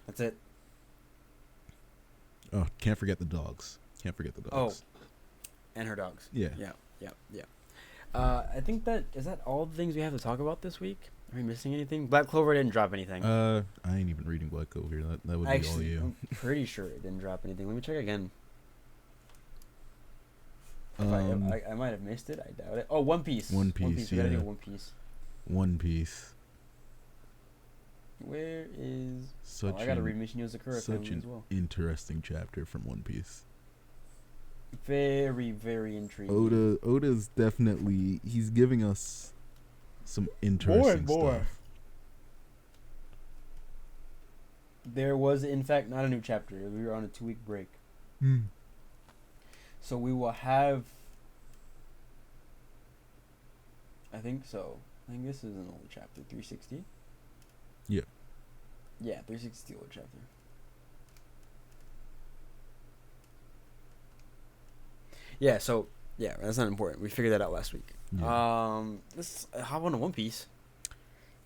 That's it. Oh, can't forget the dogs. Oh. And her dogs. Yeah. Yeah. I think is that all the things we have to talk about this week? Are we missing anything? Black Clover didn't drop anything. I ain't even reading Black Clover. That would be all you. I'm pretty sure it didn't drop anything. Let me check again. I might have missed it. I doubt it. Oh, One Piece. One Piece. We gotta do One Piece. One Piece. Where is? I gotta read Mission Yozakura as well. Interesting chapter from One Piece. Very, very intriguing. Oda's definitely, he's giving us some interesting stuff. There was, in fact, not a new chapter. We were on a 2-week break. So we will have... I think so. I think this is an old chapter. 360? Yeah. Yeah, 360 old chapter. Yeah, so... Yeah, that's not important. We figured that out last week. Yeah. Let's hop on to One Piece.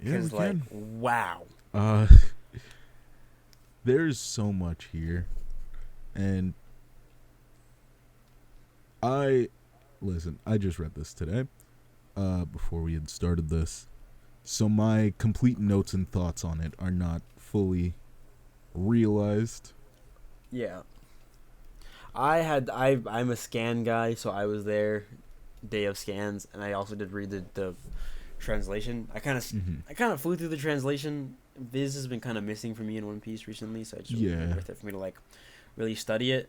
Yeah, we can. Wow. There's so much here. And... I just read this today, before we had started this, so my complete notes and thoughts on it are not fully realized. Yeah. I'm a scan guy, so I was there day of scans, and I also did read the translation. I kind of flew through the translation. Viz has been kind of missing for me in One Piece recently, so it's really worth it for me to like really study it.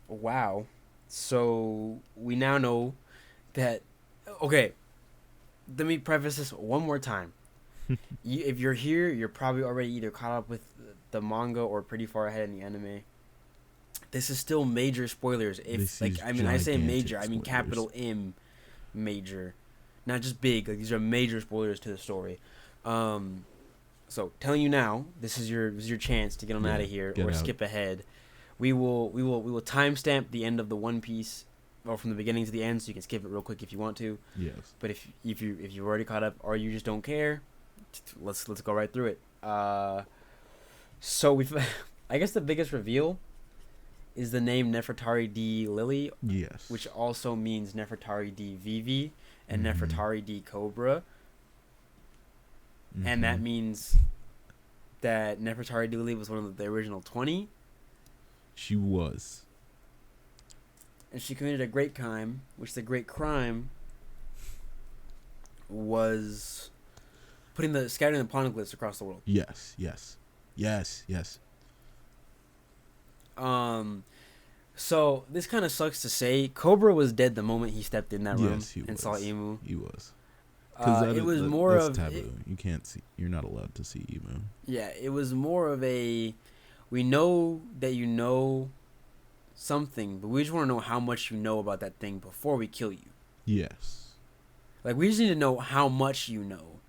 Wow. So we now know that... Okay, let me preface this one more time. If you're here, you're probably already either caught up with the manga or pretty far ahead in the anime. This is still major spoilers. I say major, I mean capital M major. Not just big. Like, these are major spoilers to the story. So telling you now, this is your chance to get them out of here or skip ahead. We will timestamp the end of the One Piece, or from the beginning to the end, so you can skip it real quick if you want to. Yes. But if you've already caught up or you just don't care, let's go right through it. So I guess the biggest reveal is the name Nefertari D. Lily. Yes. Which also means Nefertari D. Vivi and Nefertari D. Cobra. And that means that Nefertari D. Lily was one of the original 20. She was. And she committed a great crime, which the great crime was scattering the poneglyphs across the world. Yes. So this kind of sucks to say. Cobra was dead the moment he stepped in that room and saw Imu. He was. It was more of taboo. You can't see. You're not allowed to see Imu. Yeah, it was more of a. We know that you know something, but we just want to know how much you know about that thing before we kill you. Yes. Like, we just need to know how much you know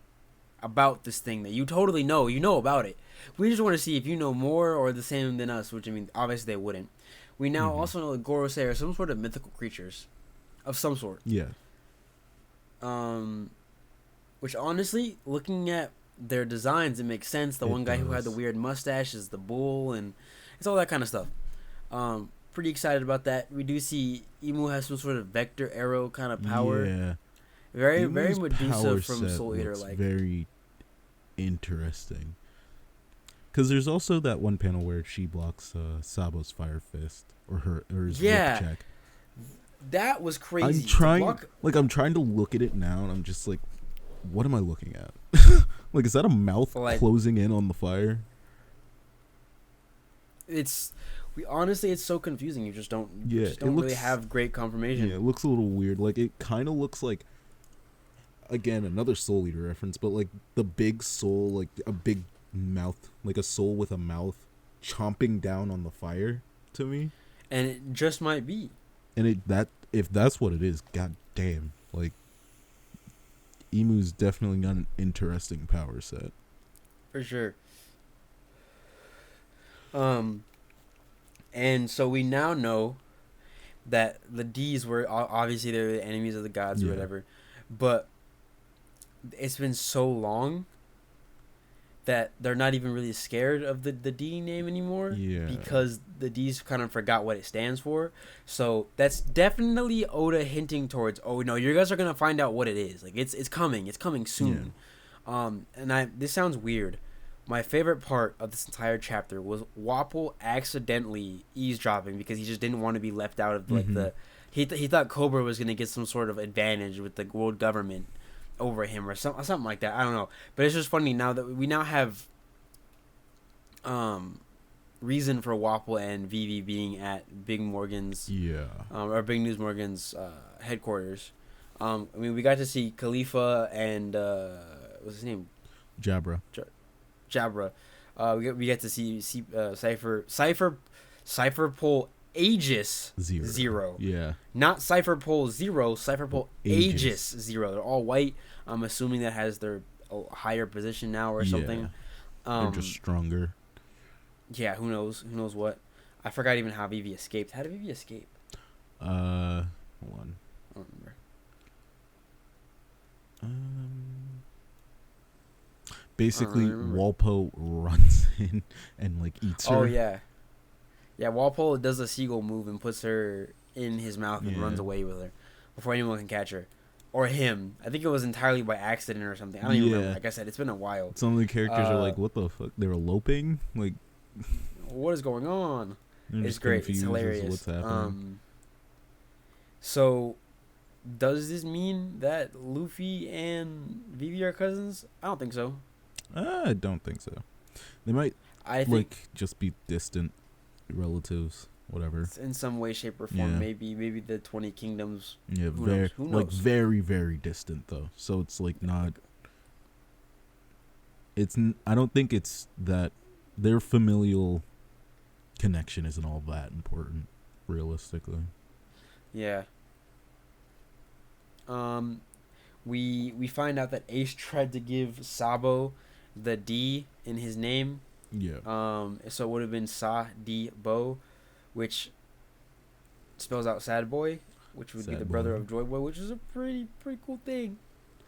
about this thing that you totally know. You know about it. We just want to see if you know more or the same than us, which, I mean, obviously they wouldn't. We now also know that Gorosei are some sort of mythical creatures of some sort. Yeah. Which, honestly, looking at their designs, it makes sense. The one guy who had the weird mustache is the bull, and it's all that kind of stuff. Pretty excited about that. We do see Imu has some sort of vector arrow kind of power. Yeah. Very Medusa from Soul Eater like. Very interesting. Because there's also that one panel where she blocks Sabo's fire fist or his whip check. That was crazy. I'm trying to look at it now, and I'm just like, what am I looking at? Like, is that a mouth closing in on the fire? It's so confusing. You just don't really have great confirmation. Yeah, it looks a little weird. Like, it kind of looks like, again, another Soul Eater reference, but like the big soul, like a big mouth, like a soul with a mouth chomping down on the fire to me. And it just might be. And if that's what it is, god damn, like, Emu's definitely got an interesting power set. For sure. And so we now know that the D's were obviously they're the enemies of the gods or whatever, but it's been so long that they're not even really scared of the D name anymore. Yeah. Because the D's kind of forgot what it stands for. So that's definitely Oda hinting towards, oh no, you guys are gonna find out what it is. Like it's coming soon. Yeah. And this sounds weird. My favorite part of this entire chapter was Wapol accidentally eavesdropping because he just didn't want to be left out of like he thought Cobra was gonna get some sort of advantage with the world government over him or something like that. I don't know, but it's just funny now that we now have reason for Wapol and Vivi being at Big Morgan's or Big News Morgan's headquarters. I mean, we got to see Khalifa and what's his name, Jabra. We get to see Cypher Pole Aegis Zero. Yeah. Not Cypher Pole Zero. Cypher Pole Aegis Zero. They're all white. I'm assuming that has their higher position now or something. They're just stronger. Yeah. Who knows? Who knows what? I forgot even how Vivi escaped. How did Vivi escape? Hold on. I don't remember. Basically, Walpo runs in and like eats her. Oh yeah. Yeah, Walpole does a seagull move and puts her in his mouth and runs away with her before anyone can catch her. Or him. I think it was entirely by accident or something. I don't even remember. Like I said, it's been a while. Some of the characters are like, what the fuck? They're eloping? Like, what is going on? It's great. It's hilarious. What's happening. So, does this mean that Luffy and Vivi are cousins? I don't think so. I don't think so. They might, just be distant relatives, whatever. In some way, shape, or form. Maybe the 20 Kingdoms. Yeah, Who knows? Like very, very distant though. So it's like not. I don't think it's that their familial connection isn't all that important, realistically. Yeah. We find out that Ace tried to give Sabo the D in his name. Yeah. So it would have been Sa Di Bo, which spells out sad boy, which would be the brother of Joy Boy, which is a pretty cool thing.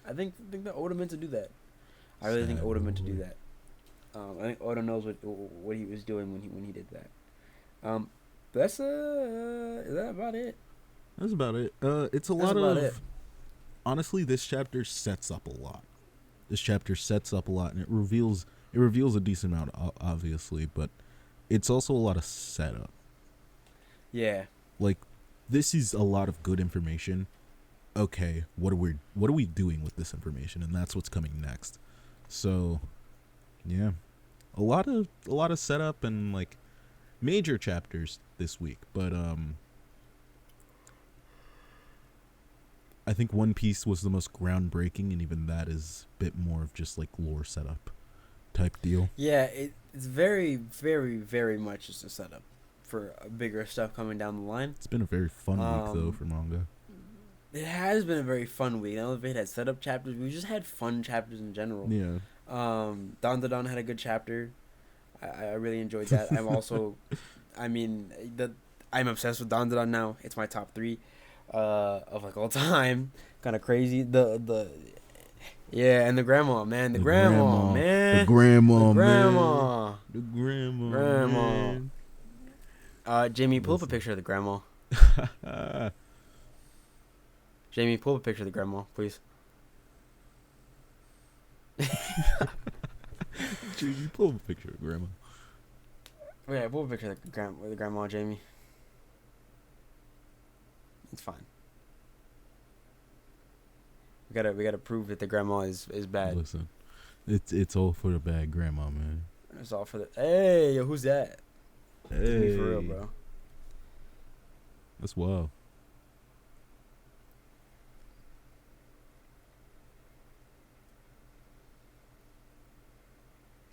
I think that Oda meant to do that. I really think Oda meant to do that. I think Oda knows what he was doing when he did that. But that's is that about it? That's about it. It's a lot of. Honestly, this chapter sets up a lot. And it reveals a decent amount, obviously, but it's also a lot of setup. Yeah. Like, this is a lot of good information. Okay, what are we doing with this information? And that's what's coming next. So, yeah, a lot of setup and like major chapters this week, but I think One Piece was the most groundbreaking, and even that is a bit more of just like lore setup type deal. Yeah, it's very, very, very much just a setup for bigger stuff coming down the line. It's been a very fun week though for manga. It has been a very fun week. I don't know if it had setup chapters. We just had fun chapters in general. Yeah. Don had a good chapter. I really enjoyed that. I'm also, I'm obsessed with Don now. It's my top 3 of like all time. Kind of crazy. Yeah, and the grandma, man. The grandma, man. Jamie, pull up a picture of the grandma. Jamie, pull up a picture of the grandma, please. Jamie, pull up a picture of grandma. Oh, yeah, pull up a picture of the grandma, Jamie. It's fine. We gotta prove that the grandma is bad. Listen, it's all for the bad grandma, man. It's all for the. Hey, yo, who's that? Hey, me for real, bro. That's wild.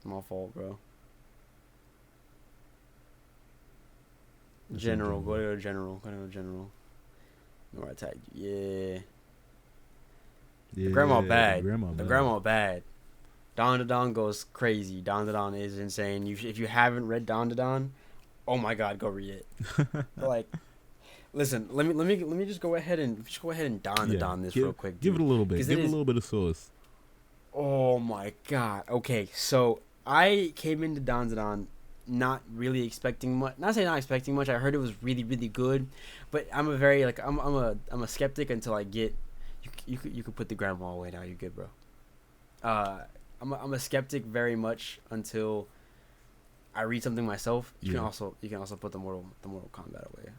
My fault, bro. General, go to general. No, I tagged you. Yeah. The grandma bad. The grandma bad. Don goes crazy. Don is insane. If you haven't read Don, oh my god, go read it. Like, listen, let me just go ahead and Don this real quick. Give it a little bit. Give it a little bit of sauce. Oh my god. Okay, so I came into Don not really expecting much. Not saying not expecting much. I heard it was really, really good, but I'm a very like I'm a skeptic until I get. You could put the grandma away now. You're good, bro. I'm a skeptic very much until I read something myself. You can also put the Mortal Kombat away.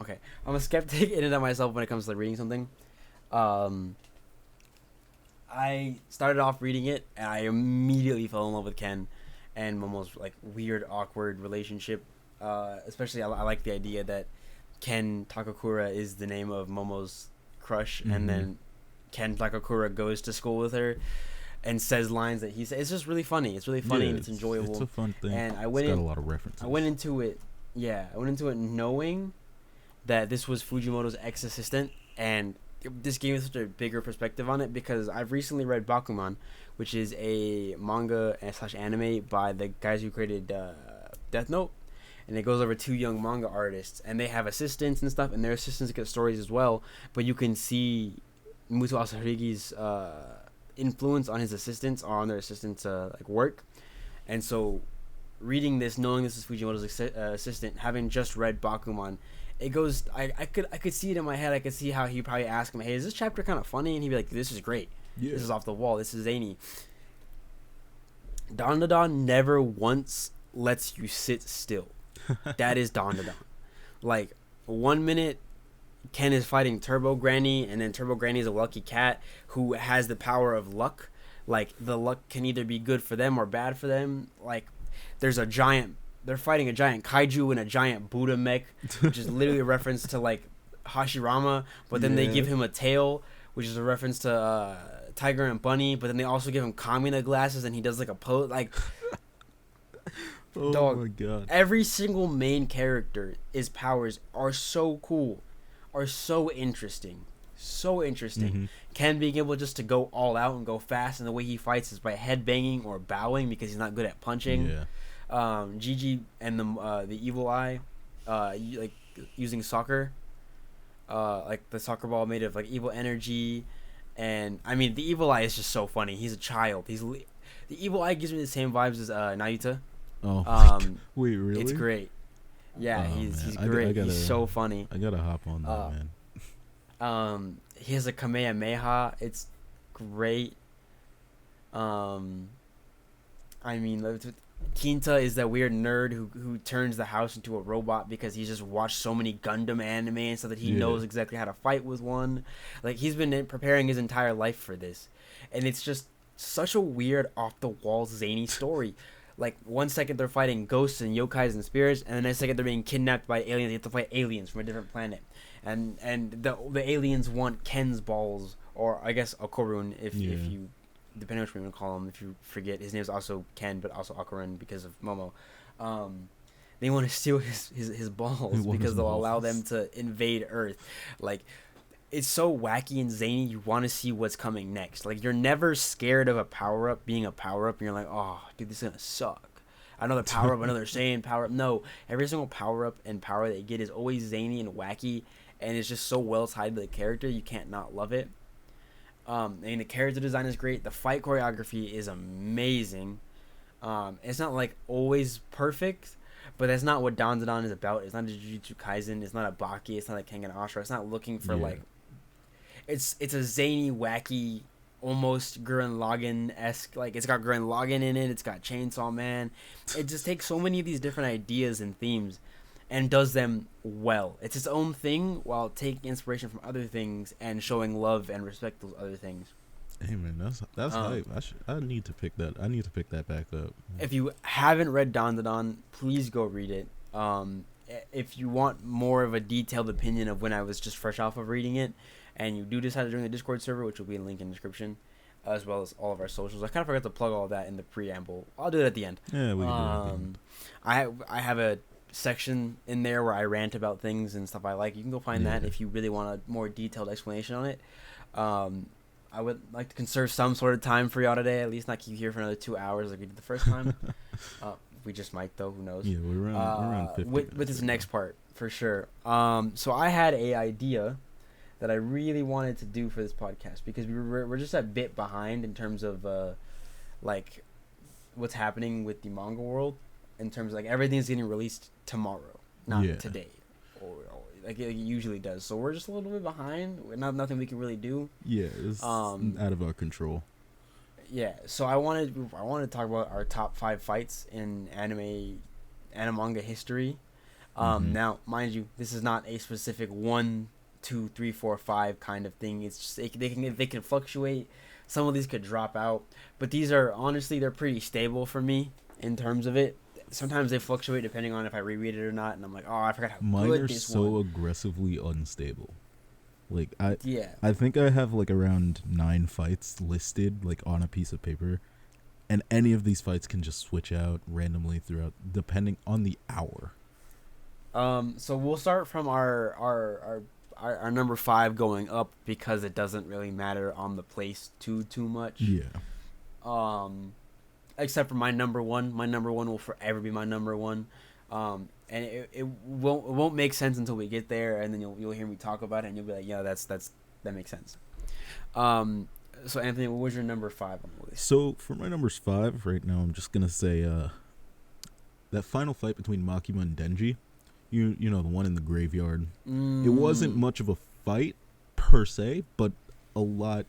Okay, I'm a skeptic in and of myself when it comes to reading something. I started off reading it, and I immediately fell in love with Ken and Momo's like weird, awkward relationship. Especially, I like the idea that Ken Takakura is the name of Momo's crush, and then Ken Takakura goes to school with her and says lines that he says. It's just really funny. It's really funny and it's enjoyable. It's a fun thing. And it's got a lot of references. I went into it knowing that this was Fujimoto's ex-assistant, and this gave me such a bigger perspective on it because I've recently read Bakuman, which is a manga / anime by the guys who created Death Note, and it goes over 2 young manga artists, and they have assistants and stuff, and their assistants get stories as well, but you can see Muto Asaharigi's influence on his assistants or on their assistants' like work, and so reading this, knowing this is Fujimoto's assistant, having just read Bakuman, it goes. I could see it in my head. I could see how he probably ask him, "Hey, is this chapter kind of funny?" And he'd be like, "This is great. Yeah. This is off the wall. This is zany." Don never once lets you sit still. That is Don. Like 1 minute, Ken is fighting Turbo Granny, and then Turbo Granny is a lucky cat who has the power of luck. Like the luck can either be good for them or bad for them. Like they're fighting a giant kaiju and a giant Buddha mech, which is literally a reference to like Hashirama, but then they give him a tail, which is a reference to Tiger and Bunny, but then they also give him Kamina glasses and he does like a pose. Like, oh dog, my god. Every single main character, his powers are so cool, are so interesting, So interesting. Mm-hmm. Ken being able just to go all out and go fast, and the way he fights is by headbanging or bowing because he's not good at punching. Yeah. Gigi and the evil eye, like using soccer, like the soccer ball made of like evil energy, and I mean the evil eye is just so funny. He's a child. The evil eye gives me the same vibes as Naruto. Oh, wait, really? It's great. Yeah, oh, he's great. He's so funny. I gotta hop on that, man. He has a Kamehameha. It's great. I mean, Kinta is that weird nerd who turns the house into a robot because he's just watched so many Gundam anime so that he knows exactly how to fight with one. Like, he's been preparing his entire life for this. And it's just such a weird, off-the-wall, zany story. Like, 1 second they're fighting ghosts and yokais and spirits, and the next second they're being kidnapped by aliens. They have to fight aliens from a different planet. And the aliens want Ken's balls, or I guess Okorun, if you, depending on what you want to call him, if you forget. His name is also Ken, but also Okorun because of Momo. They want to steal his balls because they'll allow them to invade Earth. Like, it's so wacky and zany, you want to see what's coming next. Like, you're never scared of a power-up being a power-up, and you're like, oh, dude, this is going to suck. Another power-up, another Saiyan power-up. No, every single power-up and power that you get is always zany and wacky, and it's just so well tied to the character, you can't not love it. And the character design is great. The fight choreography is amazing. It's not, like, always perfect, but that's not what Dandadan is about. It's not a Jujutsu Kaisen. It's not a Baki. It's not a Kengan Ashura. It's not looking for, like... It's a zany, wacky, almost Gurren Lagann-esque. Like, it's got Gurren Lagann in it. It's got Chainsaw Man. It just takes so many of these different ideas and themes and does them well. It's its own thing while taking inspiration from other things and showing love and respect those other things. Hey man, that's hype. I need to pick that. I need to pick that back up. If you haven't read Dandadan, please go read it. If you want more of a detailed opinion of when I was just fresh off of reading it, and you do decide to join the Discord server, which will be a link in the description, as well as all of our socials. I kind of forgot to plug all of that in the preamble. I'll do it at the end. Yeah, we can do it at the end. I have a section in there where I rant about things and stuff I like. You can go find that if you really want a more detailed explanation on it. I would like to conserve some sort of time for y'all today, at least not keep you here for another 2 hours like we did the first time. We just might, though. Who knows? Yeah, we're around 50 with this next part, for sure. So I had a idea that I really wanted to do for this podcast because we're just a bit behind in terms of like what's happening with the manga world, in terms of like everything's getting released tomorrow, not today, or like it usually does. So we're just a little bit behind. Nothing we can really do. Yeah, it's out of our control. Yeah, so I wanted to talk about our top 5 fights in anime manga history. Now, mind you, this is not a specific 1, 2, 3, 4, 5 kind of thing. It's just they can fluctuate. Some of these could drop out, but these are honestly they're pretty stable for me in terms of it. Sometimes they fluctuate depending on if I reread it or not, and I'm like, oh, I forgot how good this one. Mine are so aggressively unstable. Like I think I have like around 9 fights listed like on a piece of paper, and any of these fights can just switch out randomly throughout depending on the hour. So we'll start from our number 5 going up because it doesn't really matter on the place too much. Yeah. Except for my number 1. My number 1 will forever be my number 1. And it won't make sense until we get there, and then you'll hear me talk about it, and you'll be like, yeah, that makes sense. So Anthony, what was your number 5 on the list? So for my numbers 5 right now, I'm just gonna say that final fight between Makima and Denji. You know, the one in the graveyard. It wasn't much of a fight per se, but a lot.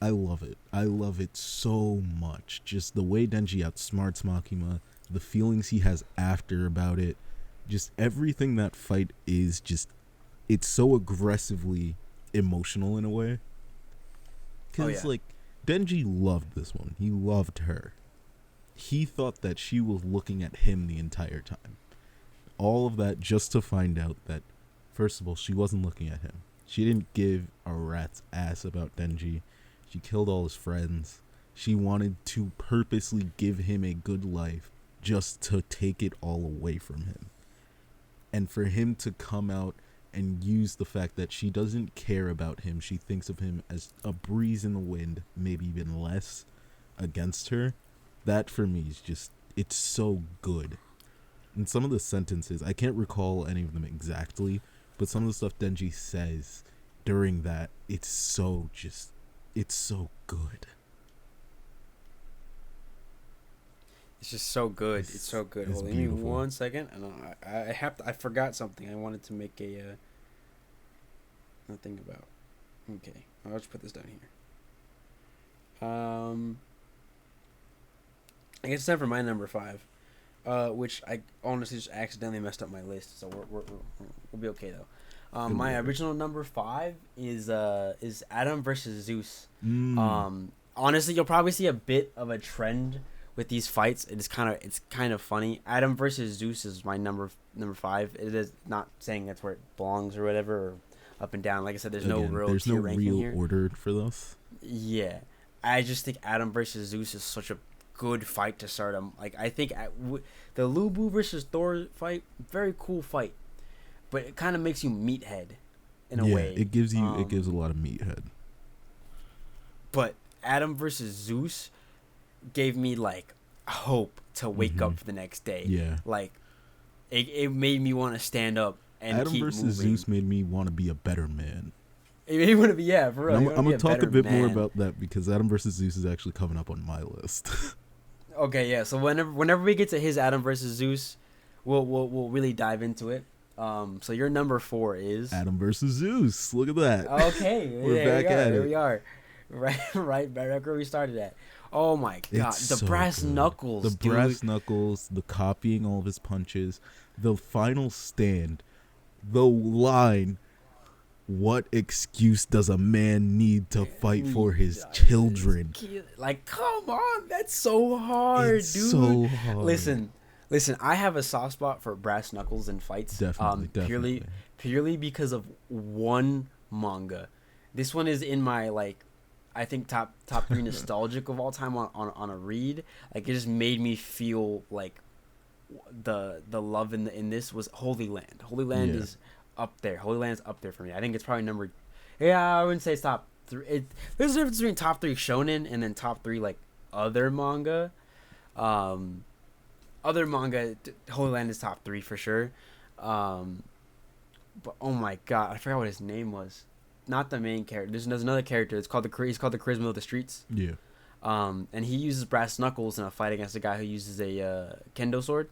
I love it. I love it so much. Just the way Denji outsmarts Makima, the feelings he has after about it, just everything that fight is just, it's so aggressively emotional in a way. Because, like, Denji loved this one. He loved her. He thought that she was looking at him the entire time. All of that just to find out that, first of all, she wasn't looking at him. She didn't give a rat's ass about Denji. She killed all his friends. She wanted to purposely give him a good life just to take it all away from him. And for him to come out and use the fact that she doesn't care about him. She thinks of him as a breeze in the wind, maybe even less, against her. That for me is just, it's so good. And some of the sentences, I can't recall any of them exactly, but some of the stuff Denji says during that, it's so good. It's just so good. It's so good. Hold on, give me 1 second. I forgot something I wanted to make a nothing about. Okay, I'll just put this down here. I guess it's time for my number 5, which I honestly just accidentally messed up my list, so we'll be okay though. My original number 5 is Adam versus Zeus. Honestly, you'll probably see a bit of a trend with these fights. It's kind of funny. Adam versus Zeus is my number 5. It is not saying that's where it belongs or whatever, or up and down. Like I said, there's no real order for this. Yeah, I just think Adam versus Zeus is such a good fight to start him. Like, I think the Lubu versus Thor fight, very cool fight, but it kind of makes you meathead in a way. It gives a lot of meathead. But Adam versus Zeus gave me like hope to wake up for the next day. Yeah, like it made me want to stand up and Adam keep versus moving. Zeus made me want to be a better man. It made me want to be for real. I'm gonna talk a bit more about that because Adam versus Zeus is actually coming up on my list. Okay, yeah. So whenever we get to his Adam versus Zeus, we'll really dive into it. So your number 4 is Adam versus Zeus. Look at that. Okay, We're back at it. Here we are. Right where we started at. Oh my god, the brass knuckles, the brass knuckles, the copying all of his punches, the final stand, the line. What excuse does a man need to fight for his children? Like, come on, that's so hard, dude. So hard. Listen. I have a soft spot for brass knuckles in fights. Definitely. Purely because of one manga. This one is in my I think top 3 nostalgic of all time on a read. Like, it just made me feel like the love in this was Holy Land. Holy Land is up there. Holy Land is up there for me. I think it's probably number. Yeah, I wouldn't say it's top 3. There's a difference between top 3 shonen and then top 3 like other manga. Other manga, Holy Land is top 3 for sure. But oh my god, I forgot what his name was. Not the main character. There's another character. He's called the Charisma of the Streets. Yeah. And he uses brass knuckles in a fight against a guy who uses a kendo sword.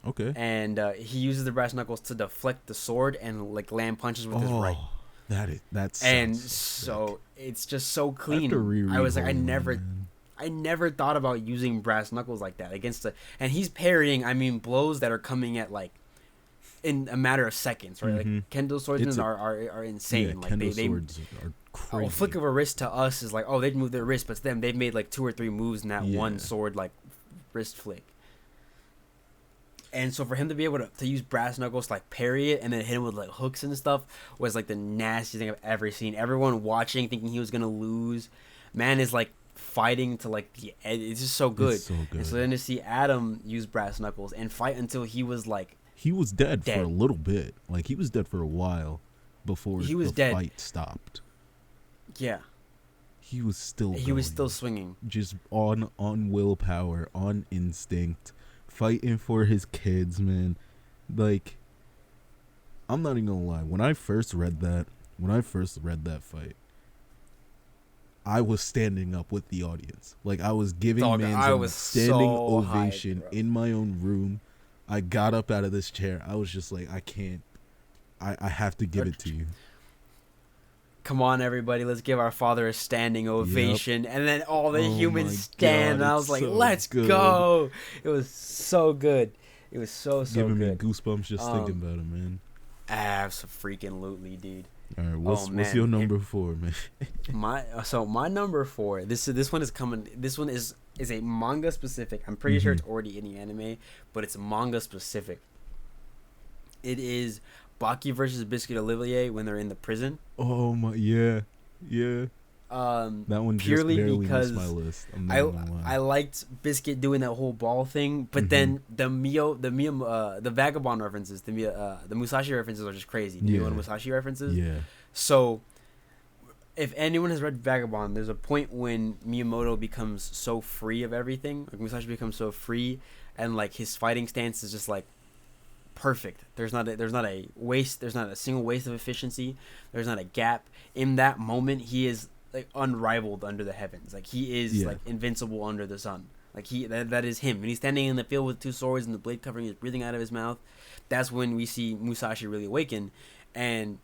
Okay. And he uses the brass knuckles to deflect the sword and like land punches with his right. That's and so it's just so clean. I was like, I never thought about using brass knuckles like that against and he's parrying. Blows that are coming at like in a matter of seconds, right? Like kendo swordsmen are insane. Yeah, like kendo swords are crazy. A flick of a wrist to us is like, oh, they'd move their wrist, but to them they've made like 2 or 3 moves in that one sword like wrist flick. And so for him to be able to use brass knuckles to like parry it and then hit him with like hooks and stuff was like the nastiest thing I've ever seen. Everyone watching thinking he was gonna lose. Man is like fighting to like the end. It's just so good. It's so good. And so then to see Adam use brass knuckles and fight until he was like he was dead for a little bit. Like he was dead for a while before the fight stopped. Yeah. He was still swinging. Just on willpower, on instinct, fighting for his kids, man. Like, I'm not even gonna lie. When I first read that fight, I was standing up with the audience. Like, I was giving a standing ovation in my own room. I got up out of this chair. I was just like, I can't. I have to give it to you. Come on, everybody, let's give our father a standing ovation. Yep. And then all the humans stand. God, and I was like, let's go. It was so good. It was so good. Giving me goosebumps just thinking about it, man. Abso-freaking-lutely, dude. All right, what's your number 4, man? my number 4. This one is coming. This one is a manga specific. I'm pretty sure it's already in the anime, but it's manga specific. It is Baki versus Biscuit Olivier when they're in the prison. Oh my, yeah. That one purely just barely because missed my list. I liked Biscuit doing that whole ball thing, but then the Vagabond references, the Musashi references are just crazy. The Mio and Musashi references. Yeah. So, if anyone has read Vagabond, there's a point when Miyamoto becomes so free of everything. Like Musashi becomes so free, and like his fighting stance is just like perfect. There's not a waste. There's not a single waste of efficiency. There's not a gap. In that moment, he is like unrivaled under the heavens. Like he is like invincible under the sun. Like that is him. When he's standing in the field with two swords and the blade covering his breathing out of his mouth, that's when we see Musashi really awaken, and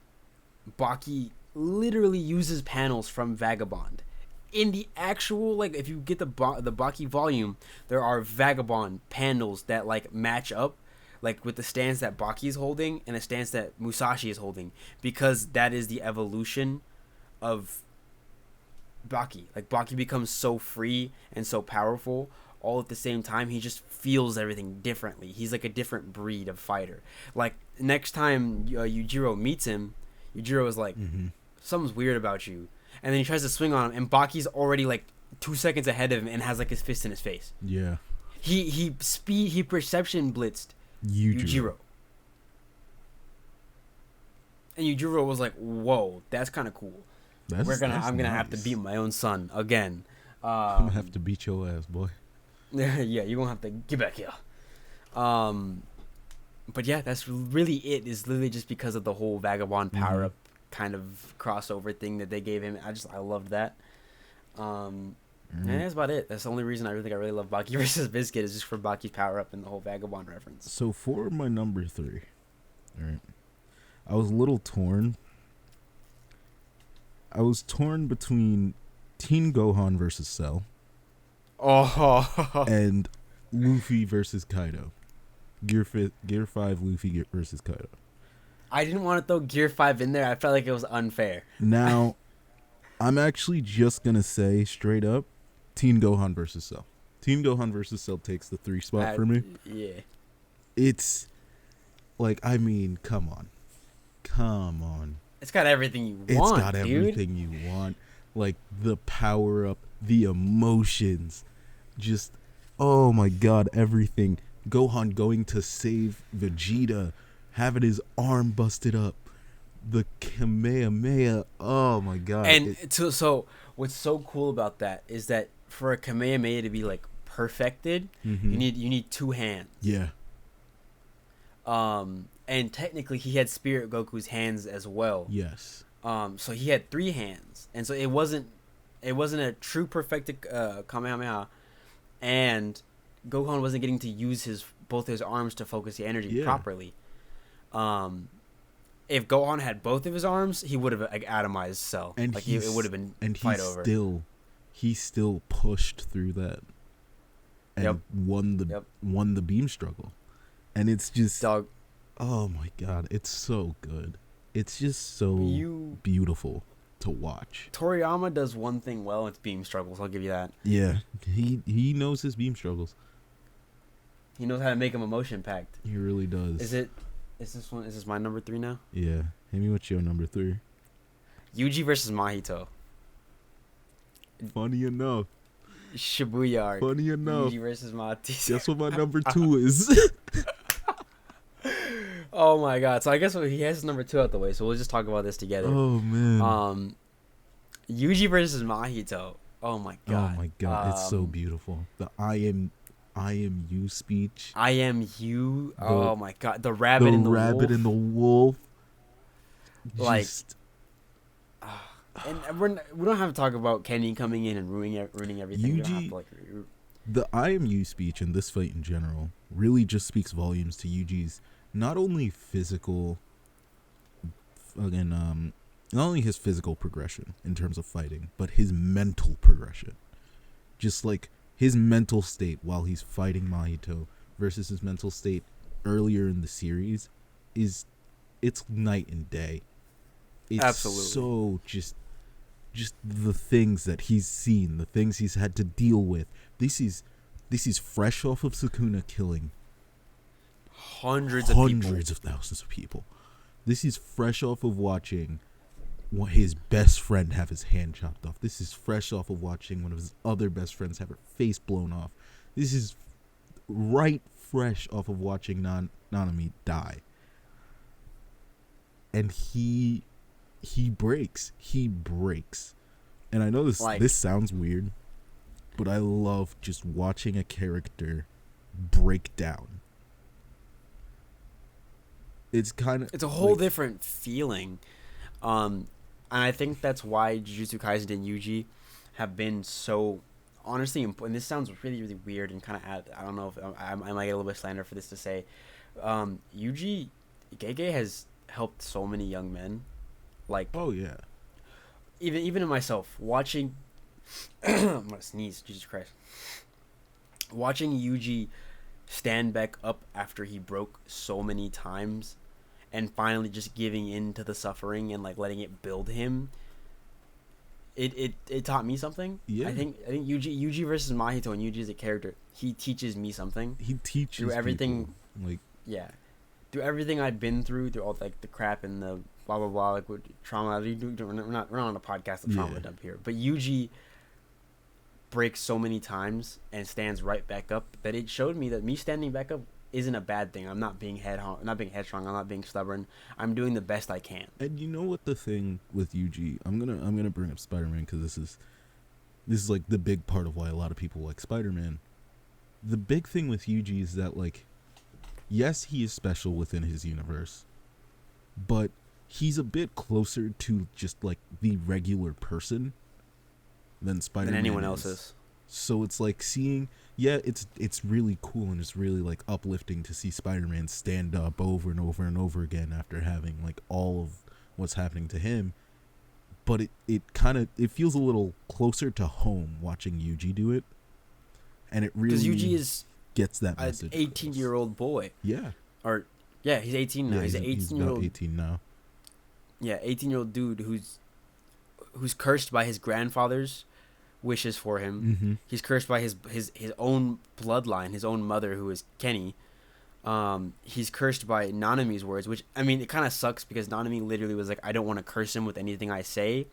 Baki literally uses panels from Vagabond. In the actual, like, if you get the Baki volume, there are Vagabond panels that like match up, like with the stance that Baki is holding and the stance that Musashi is holding, because that is the evolution of Baki. Like Baki becomes so free and so powerful all at the same time. He just feels everything differently. He's like a different breed of fighter. Like next time Yujiro meets him, Yujiro is like, something's weird about you, and then he tries to swing on him, and Baki's already like 2 seconds ahead of him and has like his fist in his face. Yeah. He perception blitzed Yujiro. And Yujiro was like, whoa, that's kind of cool. I'm gonna have to beat my own son again. I'm gonna have to beat your ass, boy. Yeah, you're gonna have to get back here. But yeah, that's really it. Is literally just because of the whole Vagabond power up kind of crossover thing that they gave him. I loved that. And that's about it. That's the only reason I really love Baki versus Biscuit, is just for Baki's power up and the whole Vagabond reference. So for my number 3, all right, I was a little torn. I was torn between Teen Gohan versus Cell. And Luffy versus Kaido. Gear 5 Luffy versus Kaido. I didn't want to throw Gear 5 in there. I felt like it was unfair. Now, I'm actually just going to say straight up, Teen Gohan versus Cell. Teen Gohan versus Cell takes the 3 spot for me. Yeah. It's, like, I mean, come on. It's got everything you want, It's got everything you want. Like, the power up, the emotions. Just, oh my god, everything. Gohan going to save Vegeta, having his arm busted up, the Kamehameha. Oh my god! And so what's so cool about that is that for a Kamehameha to be like perfected, you need 2 hands. Yeah. And technically he had Spirit Goku's hands as well. Yes. So he had 3 hands, and so it wasn't a true perfected Kamehameha, and Gohan wasn't getting to use both his arms to focus the energy properly. If Gohan had both of his arms, he would have like atomized Cell. And like it would have been fight over. He still pushed through that and won the beam struggle. And it's just oh my god, it's so good. It's just so beautiful to watch. Toriyama does one thing well, it's beam struggles. I'll give you that. Yeah, he knows his beam struggles. He knows how to make them emotion packed. He really does. Is this my number 3 now? Yeah. Hit me with your number 3. Yuji versus Mahito. Funny enough. Shibuya arc. Funny enough. Yuji versus Mahito. Guess what my number 2 is? Oh my god. So I guess he has his number 2 out the way, so we'll just talk about this together. Oh man. Yuji versus Mahito. Oh my god. Oh my god. It's so beautiful. The I am you speech. I am you. Oh my god. The rabbit and the wolf. The rabbit and the wolf. Like, and we don't have to talk about Kenny coming in and ruining everything. Yuji, the I am you speech and this fight in general really just speaks volumes to Yuji's not only physical, not only his physical progression in terms of fighting, but his mental progression. Just like his mental state while he's fighting Mahito versus his mental state earlier in the series it's night and day. It's absolutely so just the things that he's seen, the things he's had to deal with. This is fresh off of Sukuna killing hundreds of thousands of people. This is fresh off of watching his best friend have his hand chopped off. This is fresh off of watching one of his other best friends have her face blown off. This is right fresh off of watching Nanami die. And he breaks. He breaks. And I know this sounds weird, but I love just watching a character break down. It's a whole different feeling. And I think that's why Jujutsu Kaisen and Yuji have been so honestly important. This sounds really, really weird and kind of I don't know if I might get a little bit slander for this to say. Yuji Gege has helped so many young men. Like, oh yeah. Even in myself, watching I'm gonna sneeze, Jesus Christ. Watching Yuji stand back up after he broke so many times and finally just giving in to the suffering and like letting it build him, it taught me something. Yeah. I think Yuji versus Mahito, and Yuji as a character, he teaches me something. He teaches through everything people. Like, yeah. Through everything I've been through all like the crap and the blah blah blah, like with trauma. We're not on a podcast of trauma dump here, but Yuji breaks so many times and stands right back up that it showed me that me standing back up isn't a bad thing. I'm not being headstrong. I'm not being stubborn. I'm doing the best I can. And you know what the thing with Yuji? I'm gonna bring up Spider-Man because this is like the big part of why a lot of people like Spider-Man. The big thing with Yuji is that, like, yes, he is special within his universe, but he's a bit closer to just like the regular person than Spider-Man than anyone else is. So it's like seeing, it's really cool and it's really like uplifting to see Spider-Man stand up over and over and over again after having like all of what's happening to him. But it feels a little closer to home watching Yuji do it, and it really because Yuji is gets that message. An 18-year-old boy. Yeah. Or yeah, he's 18 now. Yeah, he's an 18-year-old. He's about 18 now. Yeah, 18-year-old dude who's cursed by his grandfather's wishes for him. Mm-hmm. He's cursed by his own bloodline, his own mother, who is Kenny. He's cursed by Nanami's words, which, I mean, it kind of sucks because Nanami literally was like, I don't want to curse him with anything I say.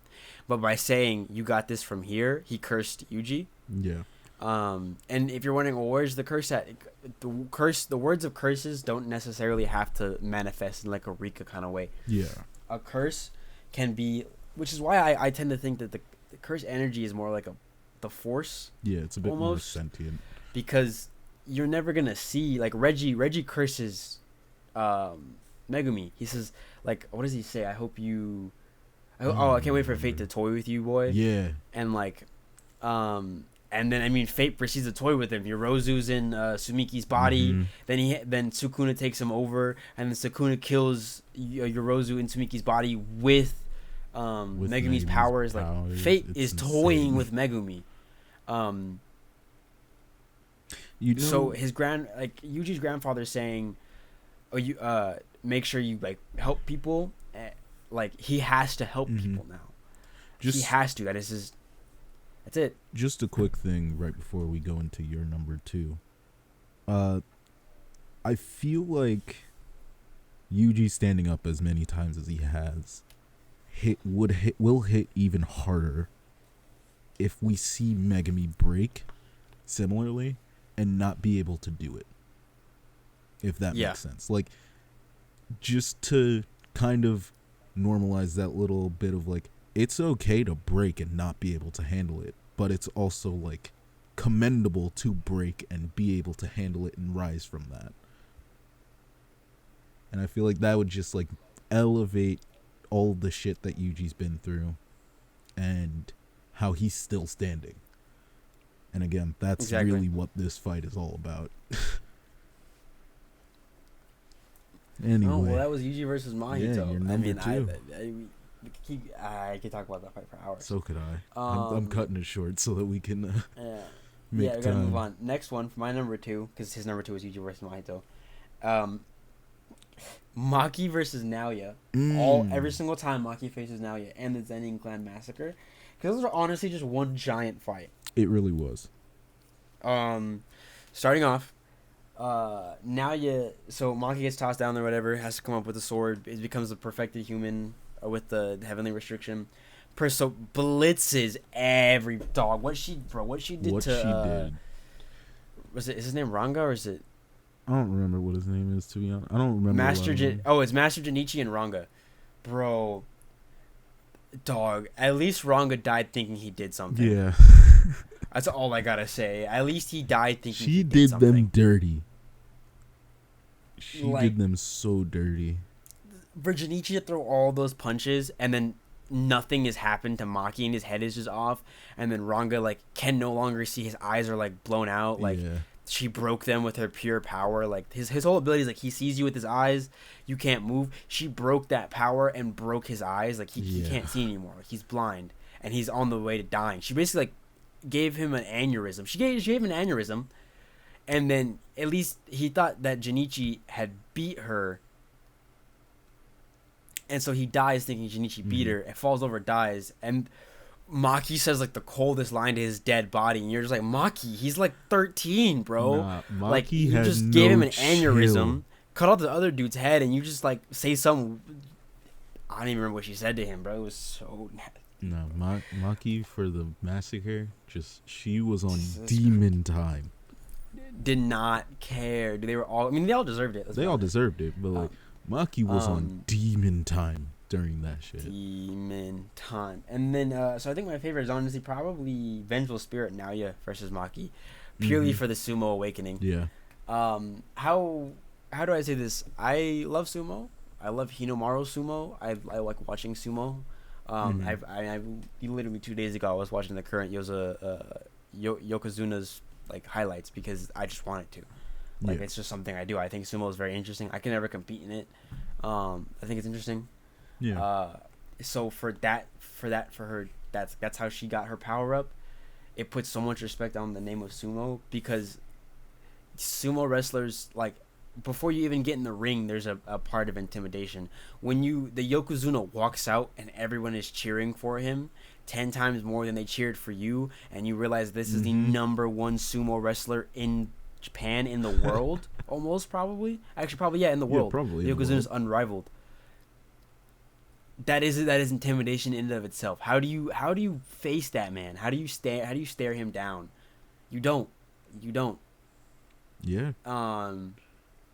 But by saying, you got this from here, he cursed Yuji. Yeah. And if you're wondering, well, where's the curse at? The words of curses don't necessarily have to manifest in like a Rika kind of way. Yeah. A curse can be, which is why I tend to think that the curse energy is more like the force. Yeah, it's a bit more sentient. Because you're never gonna see, like, Reggie curses Megumi. He says, like, what does he say? I can't wait for fate to toy with you, boy. Yeah. And like and then, I mean, fate proceeds to toy with him. Yorozu's in Sumiki's body. Mm-hmm. Then Sukuna takes him over, and then Sukuna kills Yorozu in Sumiki's body with Megumi's powers. Like, fate is toying with Megumi. So Yuji's grandfather saying, "Oh, you make sure you like help people." Like, he has to help people now. He has to. That's it. Just a quick thing right before we go into your number 2. I feel like Yuji standing up as many times as he has will hit even harder if we see Megumi break similarly and not be able to do it. If that makes sense. Like, just to kind of normalize that little bit of like, it's okay to break and not be able to handle it, but it's also like commendable to break and be able to handle it and rise from that. And I feel like that would just like elevate all the shit that Yuji's been through and how he's still standing. And again, that's really what this fight is all about. Anyway. Oh, well, that was Yuji versus Mahito. Yeah, your number 2. I could talk about that fight for hours. So could I. I'm cutting it short so that we can we gotta move on. Next one for my number 2, because his number 2 is Yuji versus Mahito. Maki versus Naoya. Every single time Maki faces Naoya and the Zenin clan massacre, because those are honestly just one giant fight. It really was. Starting off, Naoya, so Maki gets tossed down there, whatever, has to come up with a sword. It becomes a perfected human. with the heavenly restriction. Perso blitzes every dog. What she did what to she did. Is his name Ranga or is it? I don't remember what his name is, to be honest. I don't remember. It's Master Jinichi and Ranga. Bro, dog. At least Ranga died thinking he did something. Yeah. That's all I gotta say. At least he died thinking he did something. Them dirty. She did them so dirty. For Jinichi to throw all those punches and then nothing has happened to Maki and his head is just off, and then Ranga like can no longer see, his eyes are like blown out, like she broke them with her pure power. Like his whole ability is like he sees you with his eyes, you can't move. She broke that power and broke his eyes, like he can't see anymore, like he's blind and he's on the way to dying. She basically like gave him an aneurysm. She gave him an aneurysm, and then at least he thought that Jinichi had beat her. And so he dies thinking Jinichi beat her, and falls over, dies, and Maki says like the coldest line to his dead body, and you're just like, Maki, he's like 13, bro. Like you just gave him an aneurysm, cut off the other dude's head, and you just like say some. I don't even remember what she said to him, bro. It was so nasty. No, Maki for the massacre, she was on demon time. Did not care. They were all. I mean, they all deserved it. They all deserved it, but like. Maki was on demon time during that shit. Demon time. And then, so I think my favorite is honestly probably Vengeful Spirit Naoya versus Maki. Purely for the sumo awakening. Yeah. How do I say this? I love sumo. I love Hinomaru sumo. I like watching sumo. I literally 2 days ago I was watching the current Yokozuna's like highlights because I just wanted to. Like it's just something I do. I think sumo is very interesting. I can never compete in it. I think it's interesting. Yeah. So for her, that's how she got her power up. It puts so much respect on the name of sumo, because sumo wrestlers, like, before you even get in the ring, there's a part of intimidation. When the Yokozuna walks out and everyone is cheering for him 10 times more than they cheered for you, and you realize this is the number one sumo wrestler in Japan, in the world, almost, probably in the world. Probably Yokozuna is unrivaled. That is intimidation in and of itself. How do you face that man? How do you stare him down? You don't. Yeah.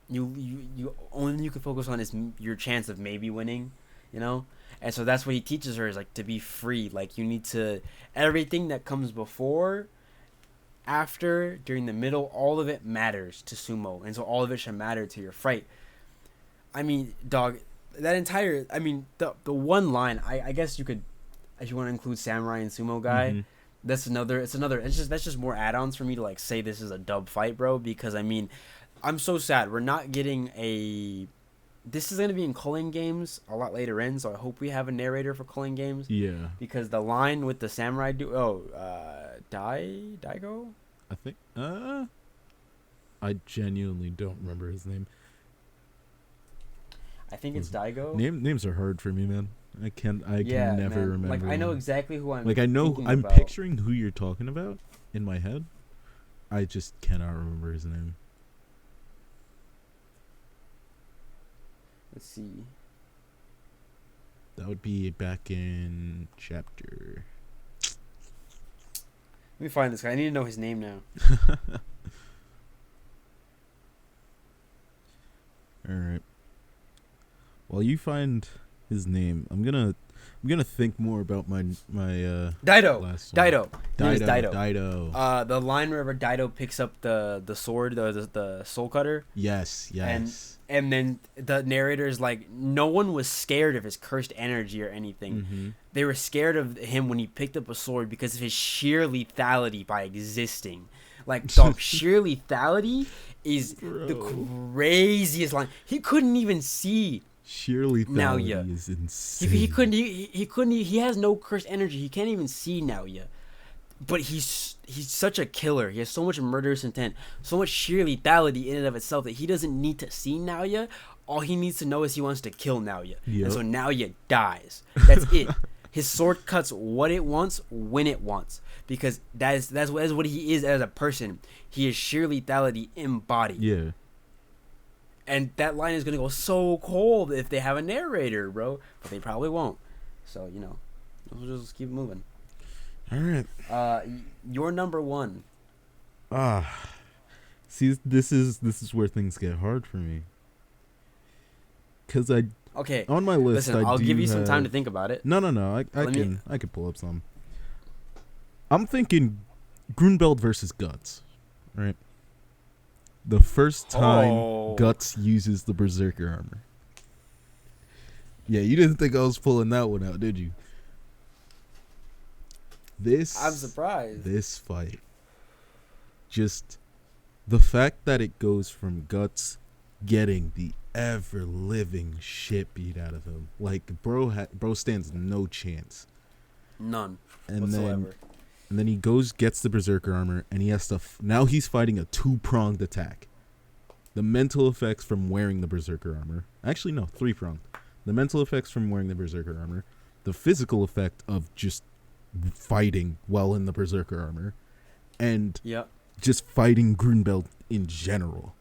You only you can focus on is your chance of maybe winning, you know. And so that's what he teaches her, is like to be free. Like you need to, everything that comes before, after, during the middle, all of it matters to sumo, and so all of it should matter to your fight. I mean, dog, that entire, I mean, the one line, I guess you could, if you want to include samurai and sumo guy, that's just more add-ons for me to like say this is a dub fight, bro, because I mean, I'm so sad we're not getting this is going to be in Culling Games a lot later in, so I hope we have a narrator for Culling Games. Yeah. Because the line with the samurai Daigo? I think, I genuinely don't remember his name. I think it's Daigo. Names are hard for me, man. I can never remember. Like, I know exactly who I'm like, I know, I'm about. picturing who you're talking about in my head. I just cannot remember his name. Let's see. That would be back in chapter. Let me find this guy. I need to know his name now. All right. While you find his name, I'm gonna think more about my Daido. Last one. Daido. The line wherever Daido picks up the sword, the soul cutter. Yes. And then the narrator is like, no one was scared of his cursed energy or anything. They were scared of him when he picked up a sword because of his sheer lethality by existing. Like, dog, sheer lethality is the craziest line. He couldn't even see. Sheer lethality is insane. He couldn't. He has no cursed energy. He can't even see Naoya. But he's such a killer. He has so much murderous intent, so much sheer lethality in and of itself that he doesn't need to see Naoya. All he needs to know is he wants to kill Naoya. Yep. And so Naoya dies. That's it. His sword cuts what it wants, when it wants. Because that's what he is as a person. He is sheer lethality embodied. Yeah. And that line is gonna go so cold if they have a narrator, bro. But they probably won't. So we'll just keep moving. All right. Your number one. See, this is where things get hard for me. Cause on my list. Listen, I'll give you some time to think about it. No. I can pull up some. I'm thinking Grunbeld versus Guts, right? The first time Guts uses the Berserker armor. Yeah, you didn't think I was pulling that one out, did you? I'm surprised. This fight. Just the fact that it goes from Guts getting the ever-living shit beat out of him. Like, bro stands no chance. None. And then he gets the Berserker armor, and he has to... now he's fighting a two-pronged attack. The mental effects from wearing the Berserker armor... actually, no, three-pronged. The mental effects from wearing the Berserker armor. The physical effect of just fighting while in the Berserker armor. And just fighting Grunbeld in general.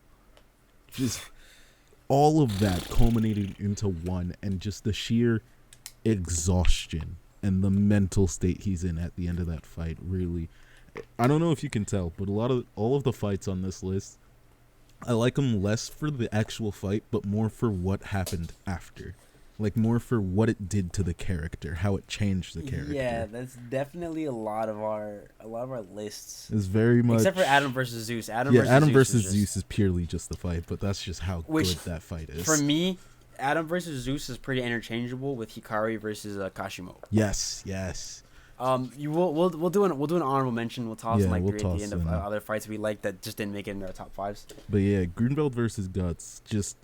Just all of that culminated into one, and just the sheer exhaustion and the mental state he's in at the end of that fight. Really, I don't know if you can tell, but all of the fights on this list, I like them less for the actual fight, but more for what happened after. Like, more for what it did to the character, how it changed the character. Yeah, that's definitely a lot of our lists. It's very much, except for Adam versus Zeus. Adam versus Zeus is purely just the fight, but that's just how good that fight is. For me, Adam versus Zeus is pretty interchangeable with Hikari versus Kashimo. Yes. We'll do an honorable mention. We'll toss three at the end of other fights we like that just didn't make it in our top fives. But yeah, Grunbeld versus Guts, just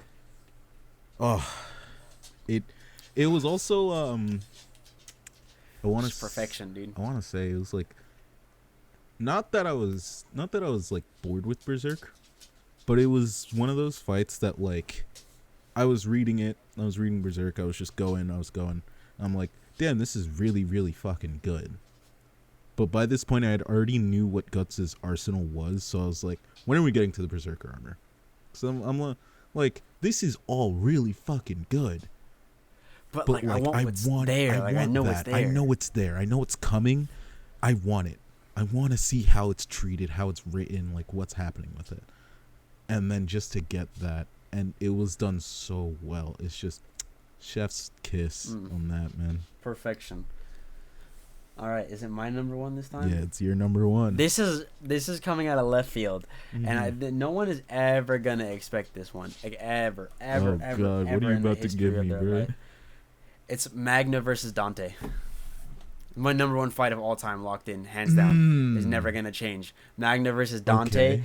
it was also I want to perfection, dude. I want to say it was like not that I was like bored with Berserk, but it was one of those fights that, like, I was reading Berserk, I was going. I'm like, damn, this is really, really fucking good. But by this point, I had already knew what Guts' arsenal was, so I was like, when are we getting to the Berserker armor? So I'm like, this is all really fucking good. But like, I want what's there. Like, I know it's there. I know it's there. I know it's coming. I want it. I want to see how it's treated, how it's written, like what's happening with it. And then just to get that, and it was done so well. It's just chef's kiss on that, man. Perfection. All right, is it my number one this time? Yeah, it's your number one. This is coming out of left field, and no one is ever gonna expect this one, like ever. God, what are you about to give me, bro? Life. It's Magna versus Dante. My number one fight of all time, locked in, hands down. Is never gonna change. Magna versus Dante. Okay.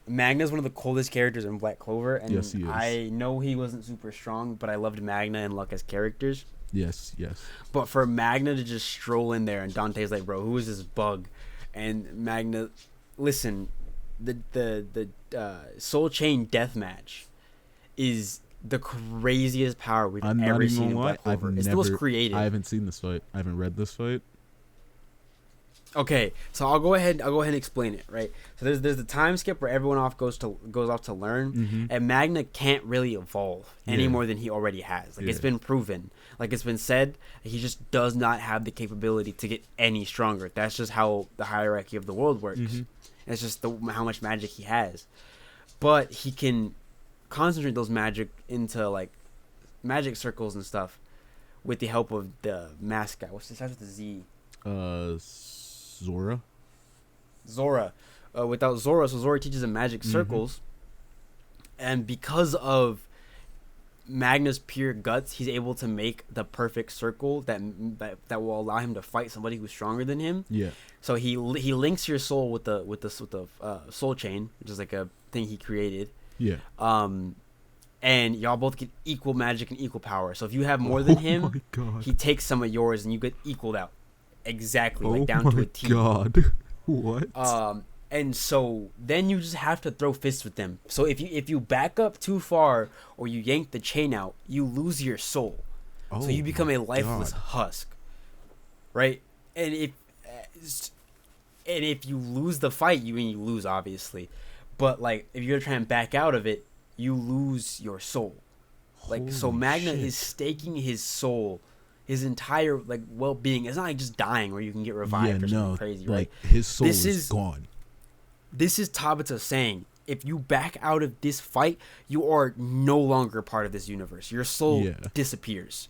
Magna's one of the coldest characters in Black Clover, and yes, he is. I know he wasn't super strong, but I loved Magna and Luck as characters. Yes. But for Magna to just stroll in there, and Dante's like, bro, who is this bug? And Magna, listen, the Soul Chain deathmatch is the craziest power we've ever seen in Black Clover. It's the most creative. I haven't seen this fight. I haven't read this fight. Okay, so I'll go ahead and explain it, right? So there's the time skip where everyone goes off to learn, and Magna can't really evolve any more than he already has. Like, it's been proven. Like, it's been said, he just does not have the capability to get any stronger. That's just how the hierarchy of the world works. It's just how much magic he has. But he can concentrate those magic into, like, magic circles and stuff with the help of the mask guy. What's this? Starts with the Z. Zora. Without Zora, so Zora teaches him magic circles. And because of Magna's pure guts, he's able to make the perfect circle that will allow him to fight somebody who's stronger than him. Yeah. So he links your soul with the soul chain, which is like a thing he created. Yeah. And y'all both get equal magic and equal power. So if you have more than him, he takes some of yours and you get equaled out. Exactly, like down to a T. Oh my god. What? And so then you just have to throw fists with them. So if you back up too far or you yank the chain out, you lose your soul. So you become a lifeless husk. Right? And if you lose the fight, you lose obviously. But like if you're trying to back out of it, you lose your soul. Like, so Magna is staking his soul, his entire like well-being. It's not like just dying where you can get revived or something crazy, right? Like his soul is gone. This is Tabata saying, if you back out of this fight, you are no longer part of this universe. Your soul disappears.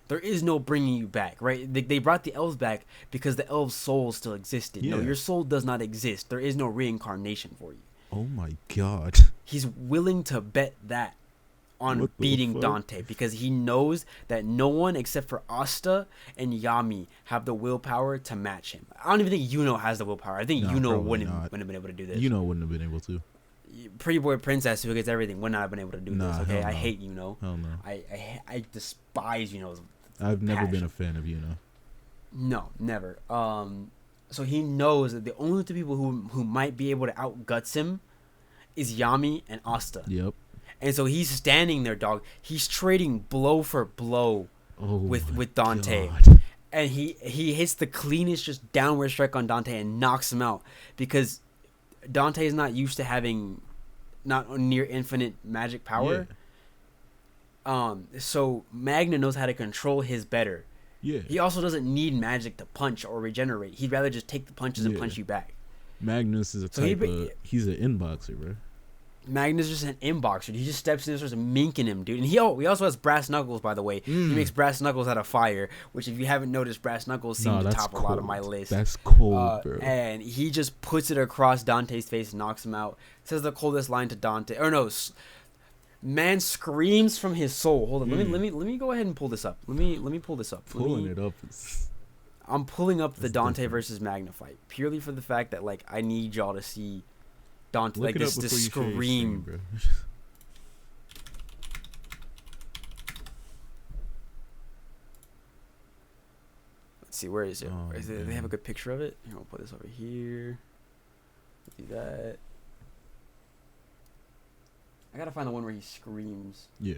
There is no bringing you back, right? They brought the elves back because the elves' souls still existed. No, your soul does not exist. There is no reincarnation for you. Oh my god. He's willing to bet that on beating Dante because he knows that no one except for Asta and Yami have the willpower to match him. I don't even think Yuno has the willpower. I think Yuno wouldn't have been able to do this. Yuno wouldn't have been able to. Pretty boy princess who gets everything would not have been able to do this. Okay, I hate Yuno. Hell no. I despise Yuno's. I've never been a fan of Yuno. No, never. So he knows that the only two people who might be able to outguts him is Yami and Asta. Yep. And so he's standing there, dog. He's trading blow for blow with Dante. God. And he hits the cleanest just downward strike on Dante and knocks him out because Dante is not used to having not near infinite magic power. So Magna knows how to control his better. Yeah. He also doesn't need magic to punch or regenerate. He'd rather just take the punches and punch you back. Magnus is he's an inboxer, bro. Magnus is just an inboxer. He just steps in and starts minking him, dude. And he also has brass knuckles, by the way. He makes brass knuckles out of fire, which if you haven't noticed, brass knuckles seem to top a lot of my list. That's cold, bro. And he just puts it across Dante's face and knocks him out. Says the coldest line to Dante. Or no, man screams from his soul. Hold on, let me go ahead and pull this up. Let me pull this up. Pulling it up. I'm pulling up the Dante versus Magna fight purely for the fact that like I need y'all to see Dante like this scream. Bro. Let's see, where is it? They have a good picture of it. Here, we'll put this over here. Do that. I gotta find the one where he screams. Yeah.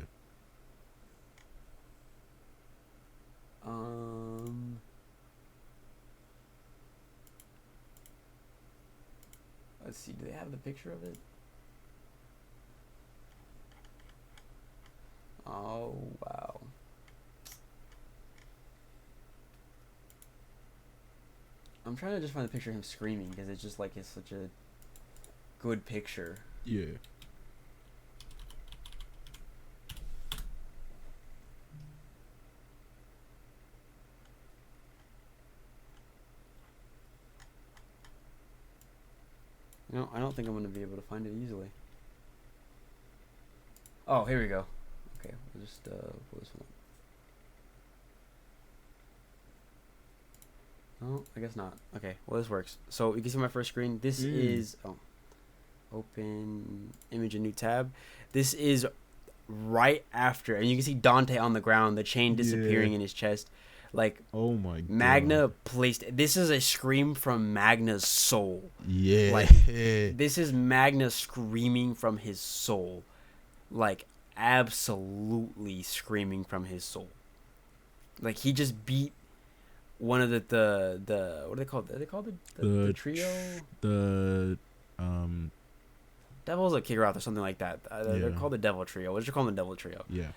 Let's see. Do they have the picture of it? Oh wow. I'm trying to just find the picture of him screaming because it's just like it's such a good picture. Yeah. No, I don't think I'm going to be able to find it easily. Oh, here we go. Okay, we'll just pull this one up. Oh, I guess not. Okay, well, this works. So you can see my first screen. This is... Oh. Open image, a new tab. This is right after. And you can see Dante on the ground, the chain disappearing in his chest. Like, oh my god. Magna placed... This is a scream from Magna's soul. Yeah. Like, this is Magna screaming from hhis soul. Like, absolutely screaming from his soul. Like, he just beat one of the what are they called? Are they called the trio? Devils of Kigaroth or something like that. They're called the Devil Trio. What did you call them? The Devil Trio. Yeah.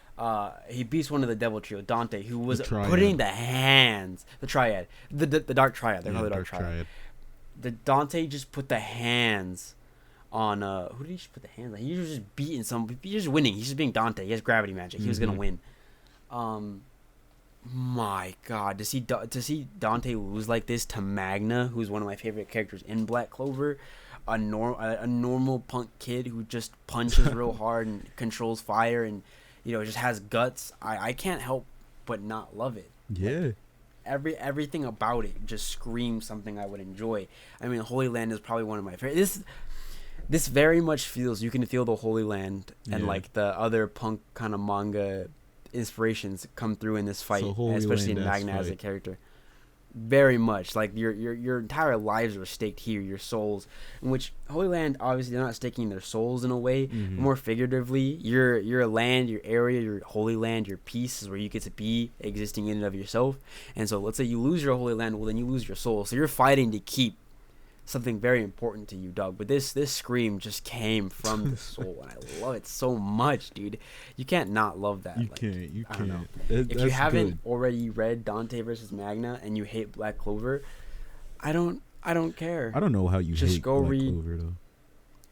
He beats one of the Devil Trio, Dante, who was putting the hands. The Triad. The Dark Triad. They're called the Dark Triad. The Dante just put the hands on... who did he just put the hands on? He was just beating some... He's just winning. He's just being Dante. He has gravity magic. He was going to win. My God. To see Dante lose like this to Magna, who's one of my favorite characters in Black Clover... A normal punk kid who just punches real hard and controls fire and, you know, just has guts. I can't help but not love it. Yeah. Like, everything about it just screams something I would enjoy. I mean, Holy Land is probably one of my favorite. This very much feels, you can feel the Holy Land and like the other punk kind of manga inspirations come through in this fight, especially in Magna as a character. Very much like your entire lives are staked here, your souls, in which Holy Land, obviously they're not staking their souls in a way, more figuratively. Your land, your area, your Holy Land, your peace is where you get to be existing in and of yourself. And so let's say you lose your Holy Land, well then you lose your soul, so you're fighting to keep something very important to you, dog. But this scream just came from the soul, and I love it so much, dude. You can't not love that. You can't. You can't. If you haven't already read Dante versus Magna and you hate Black Clover, I don't care. I don't know how you just hate go Black read, Clover though.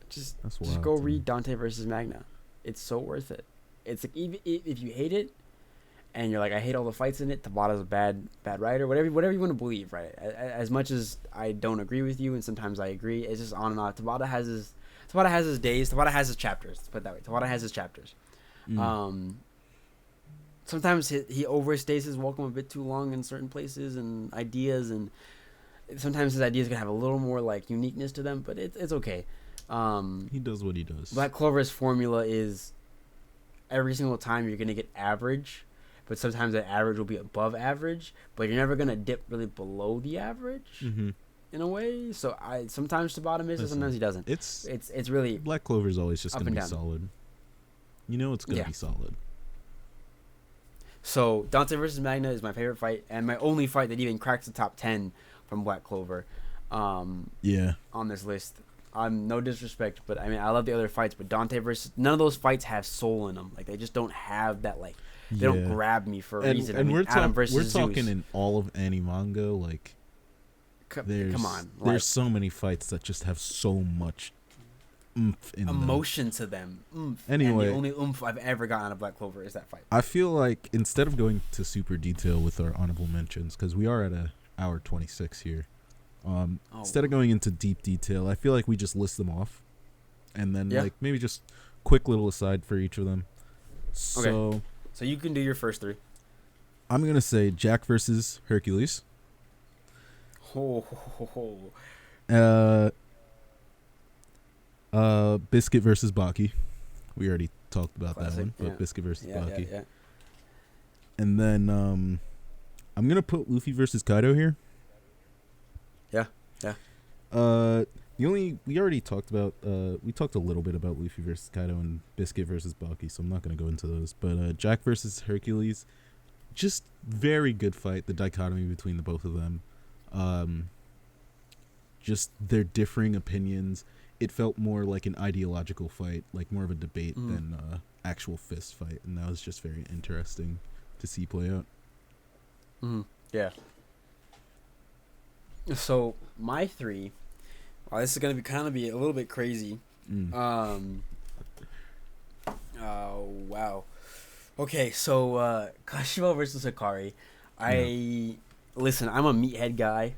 Just go read Dante versus Magna. It's so worth it. It's like, even if you hate it, and you're like, I hate all the fights in it, Tabata's a bad writer, whatever you want to believe, right? As much as I don't agree with you, and sometimes I agree, it's just on and off. Tabata has his days. Tabata has his chapters. Let's put it that way. Tabata has his chapters. Sometimes he overstays his welcome a bit too long in certain places and ideas, and sometimes his ideas can have a little more like uniqueness to them, but it's okay. He does what he does. Black Clover's formula is every single time you're gonna get average, but sometimes that average will be above average, but you're never gonna dip really below the average in a way. So sometimes Tabata misses, sometimes he doesn't. It's really Black Clover's always just gonna be solid. You know it's gonna be solid. So Dante versus Magna is my favorite fight, and my only fight that even cracks the top 10 from Black Clover. On this list. No disrespect, but I mean I love the other fights, but Dante versus none of those fights have soul in them. Like they just don't have that like they don't grab me for a reason. And we're talking in all of any manga. Like come on, there's so many fights that just have so much oomph in emotion to them. Anyway, and the only oomph I've ever gotten out of Black Clover is that fight. I feel like instead of going to super detail with our honorable mentions, because we are at an hour 26 here. Instead of going into deep detail, I feel like we just list them off, and then like maybe just quick little aside for each of them. So you can do your first three. I'm gonna say Jack versus Hercules. Biscuit versus Baki. We already talked about that one, but Biscuit versus Baki. Yeah. And then I'm gonna put Luffy versus Kaido here. We already talked about we talked a little bit about Luffy versus Kaido and Biscuit versus Baki, so I'm not gonna go into those. But Jack versus Hercules, just very good fight. The dichotomy between the both of them, just their differing opinions. It felt more like an ideological fight, like more of a debate than actual fist fight, and that was just very interesting to see play out. Yeah. So my three. Well, this is gonna be a little bit crazy. Oh wow. Okay, so Kashimo versus Hikari. Listen, I'm a meathead guy.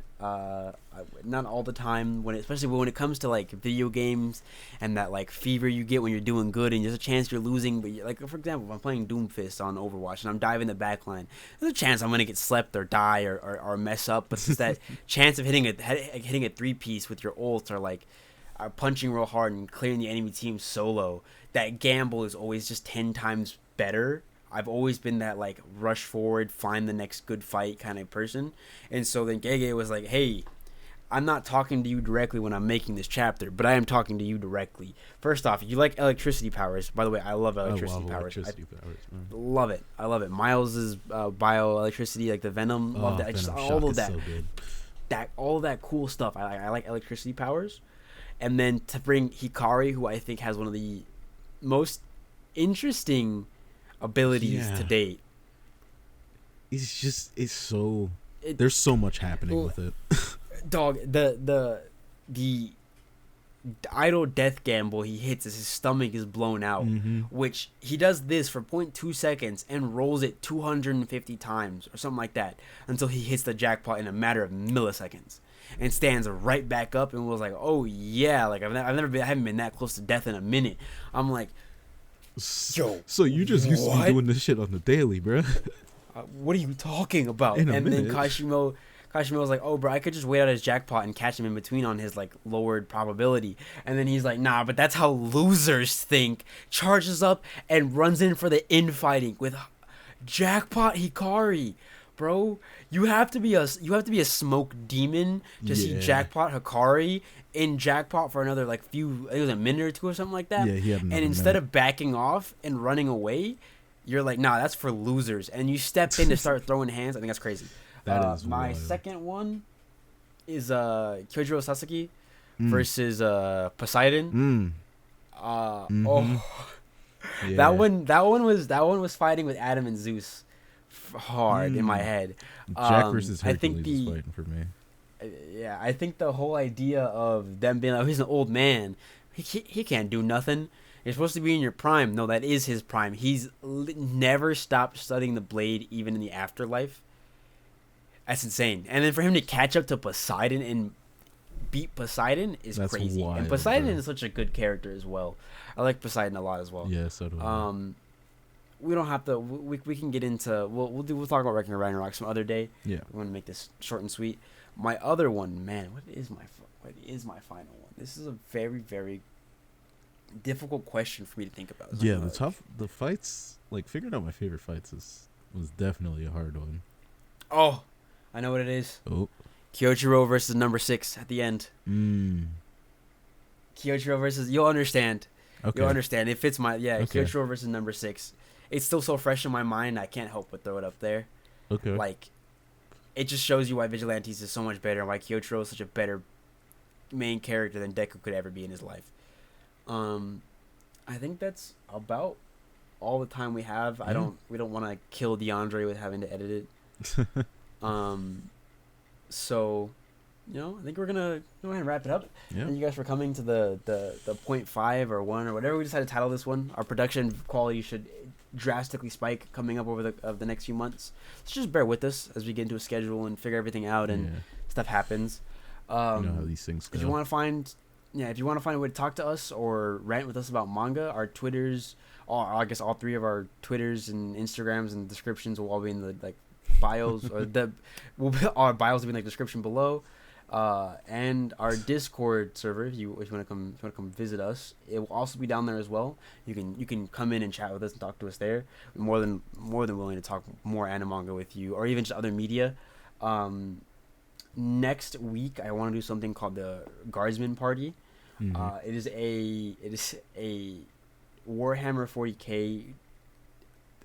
Not all the time, especially when it comes to like video games and that like fever you get when you're doing good and there's a chance you're losing. But like for example, if I'm playing Doomfist on Overwatch and I'm diving the backline, there's a chance I'm gonna get slept or die or mess up. But it's that chance of hitting a 3-piece with your ult or like punching real hard and clearing the enemy team solo. That gamble is always just 10 times better. I've always been that like rush forward, find the next good fight kind of person. And so then Gege was like, hey, I'm not talking to you directly when I'm making this chapter, but I am talking to you directly. First off, you like electricity powers. By the way, I love electricity powers. Love it. I love it. Miles's bioelectricity, like the Venom, love that. Just all of that. So all of that cool stuff. I like electricity powers. And then to bring Hikari, who I think has one of the most interesting abilities to date. There's so much happening with it. Dog, the idle death gamble he hits as his stomach is blown out, which he does this for 0.2 seconds and rolls it 250 times or something like that until he hits the jackpot in a matter of milliseconds and stands right back up and was like, oh yeah, like I haven't been that close to death in a minute. I'm like, yo, so you just used to be doing this shit on the daily, bro. What are you talking about? And then Kashimo was like, oh, bro, I could just wait out his jackpot and catch him in between on his like lowered probability. And then he's like, nah, but that's how losers think. Charges up and runs in for the infighting with jackpot Hikari. Bro, you have to be a smoke demon to see jackpot Hikari in jackpot for another like few, I think it was a minute or two or something like that. Yeah, he had and instead of backing off and running away, you're like, nah, that's for losers. And you step in to start throwing hands. I think that's crazy. That is my wild. second one is Kyojiro Sasaki. versus Poseidon. Oh, yeah. that one was fighting with Adam and Zeus hard in my head. Jack versus Hercules is fighting for me. Yeah, I think the whole idea of them being like, oh, he's an old man, he can't do nothing. You're supposed to be in your prime. No, that is his prime. He's never stopped studying the blade, even in the afterlife. That's insane. And then for him to catch up to Poseidon and beat Poseidon is crazy. Wild, and Poseidon is such a good character as well. I like Poseidon a lot as well. Yeah, so do I. We don't have to. We can get into. We'll talk about Ragnarok some other day. Yeah. We want to make this short and sweet. My other one, man. What is my final one? This is a very, very difficult question for me to think about. Yeah, the fights, like figuring out my favorite fights was definitely a hard one. Oh, I know what it is. Oh. Kyoichiro versus number 6 at the end. Kyoichiro versus, you'll understand. Okay. You'll understand. It fits my, okay. Kyoichiro versus number 6. It's still so fresh in my mind, I can't help but throw it up there. Okay. Like, it just shows you why Vigilantes is so much better and why Kyoichiro is such a better main character than Deku could ever be in his life. I think that's about all the time we have. Yeah. We don't want to kill DeAndre with having to edit it. So, I think we're gonna go ahead and wrap it up. Yeah. Thank you guys for coming to the 0.5 or 1 or whatever we decided to title this one. Our production quality should drastically spike coming up over the next few months. So just bear with us as we get into a schedule and figure everything out and stuff happens. You know how these things go. If you want to find a way to talk to us or rant with us about manga, our Twitters, I guess all 3 of our Twitters and Instagrams and descriptions will all be in the bios or our bios will be in the description below. And our Discord server, if you want to come visit us, it will also be down there as well. You can come in and chat with us and talk to us there. We're more than willing to talk more anime manga with you, or even just other media. Next week I want to do something called the Guardsman Party. It is a Warhammer 40k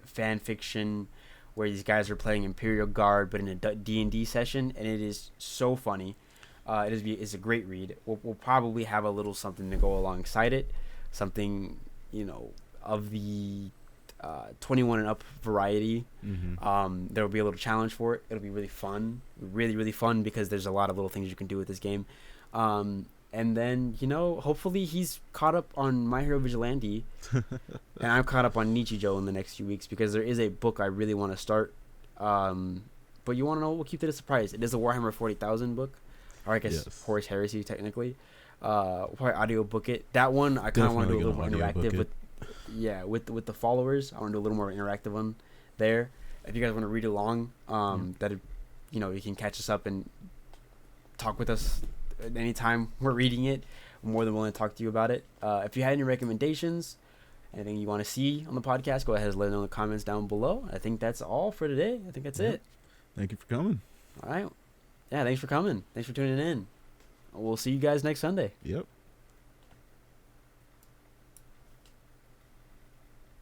fan fiction where these guys are playing Imperial Guard but in a D&D session, and it is so funny. It's a great read. We'll probably have a little something to go alongside it, something of the 21 and up variety. There will be a little challenge for it. It'll be really fun, really fun, because there's a lot of little things you can do with this game. And then hopefully he's caught up on My Hero Vigilante, and I'm caught up on Nichijou in the next few weeks, because there is a book I really want to start. But you want to know? We'll keep it a surprise. It is a Warhammer 40,000 book. Or I guess Horus Heresy, technically. We'll probably audio book it. That one, I kind of want to do a little more interactive with the followers. I want to do a little more interactive one there. If you guys want to read along, you can catch us up and talk with us at any time we're reading it. I'm more than willing to talk to you about it. If you had any recommendations, anything you want to see on the podcast, go ahead and let us know in the comments down below. I think that's all for today. I think that's it. Thank you for coming. All right. Yeah, thanks for coming. Thanks for tuning in. We'll see you guys next Sunday. Yep.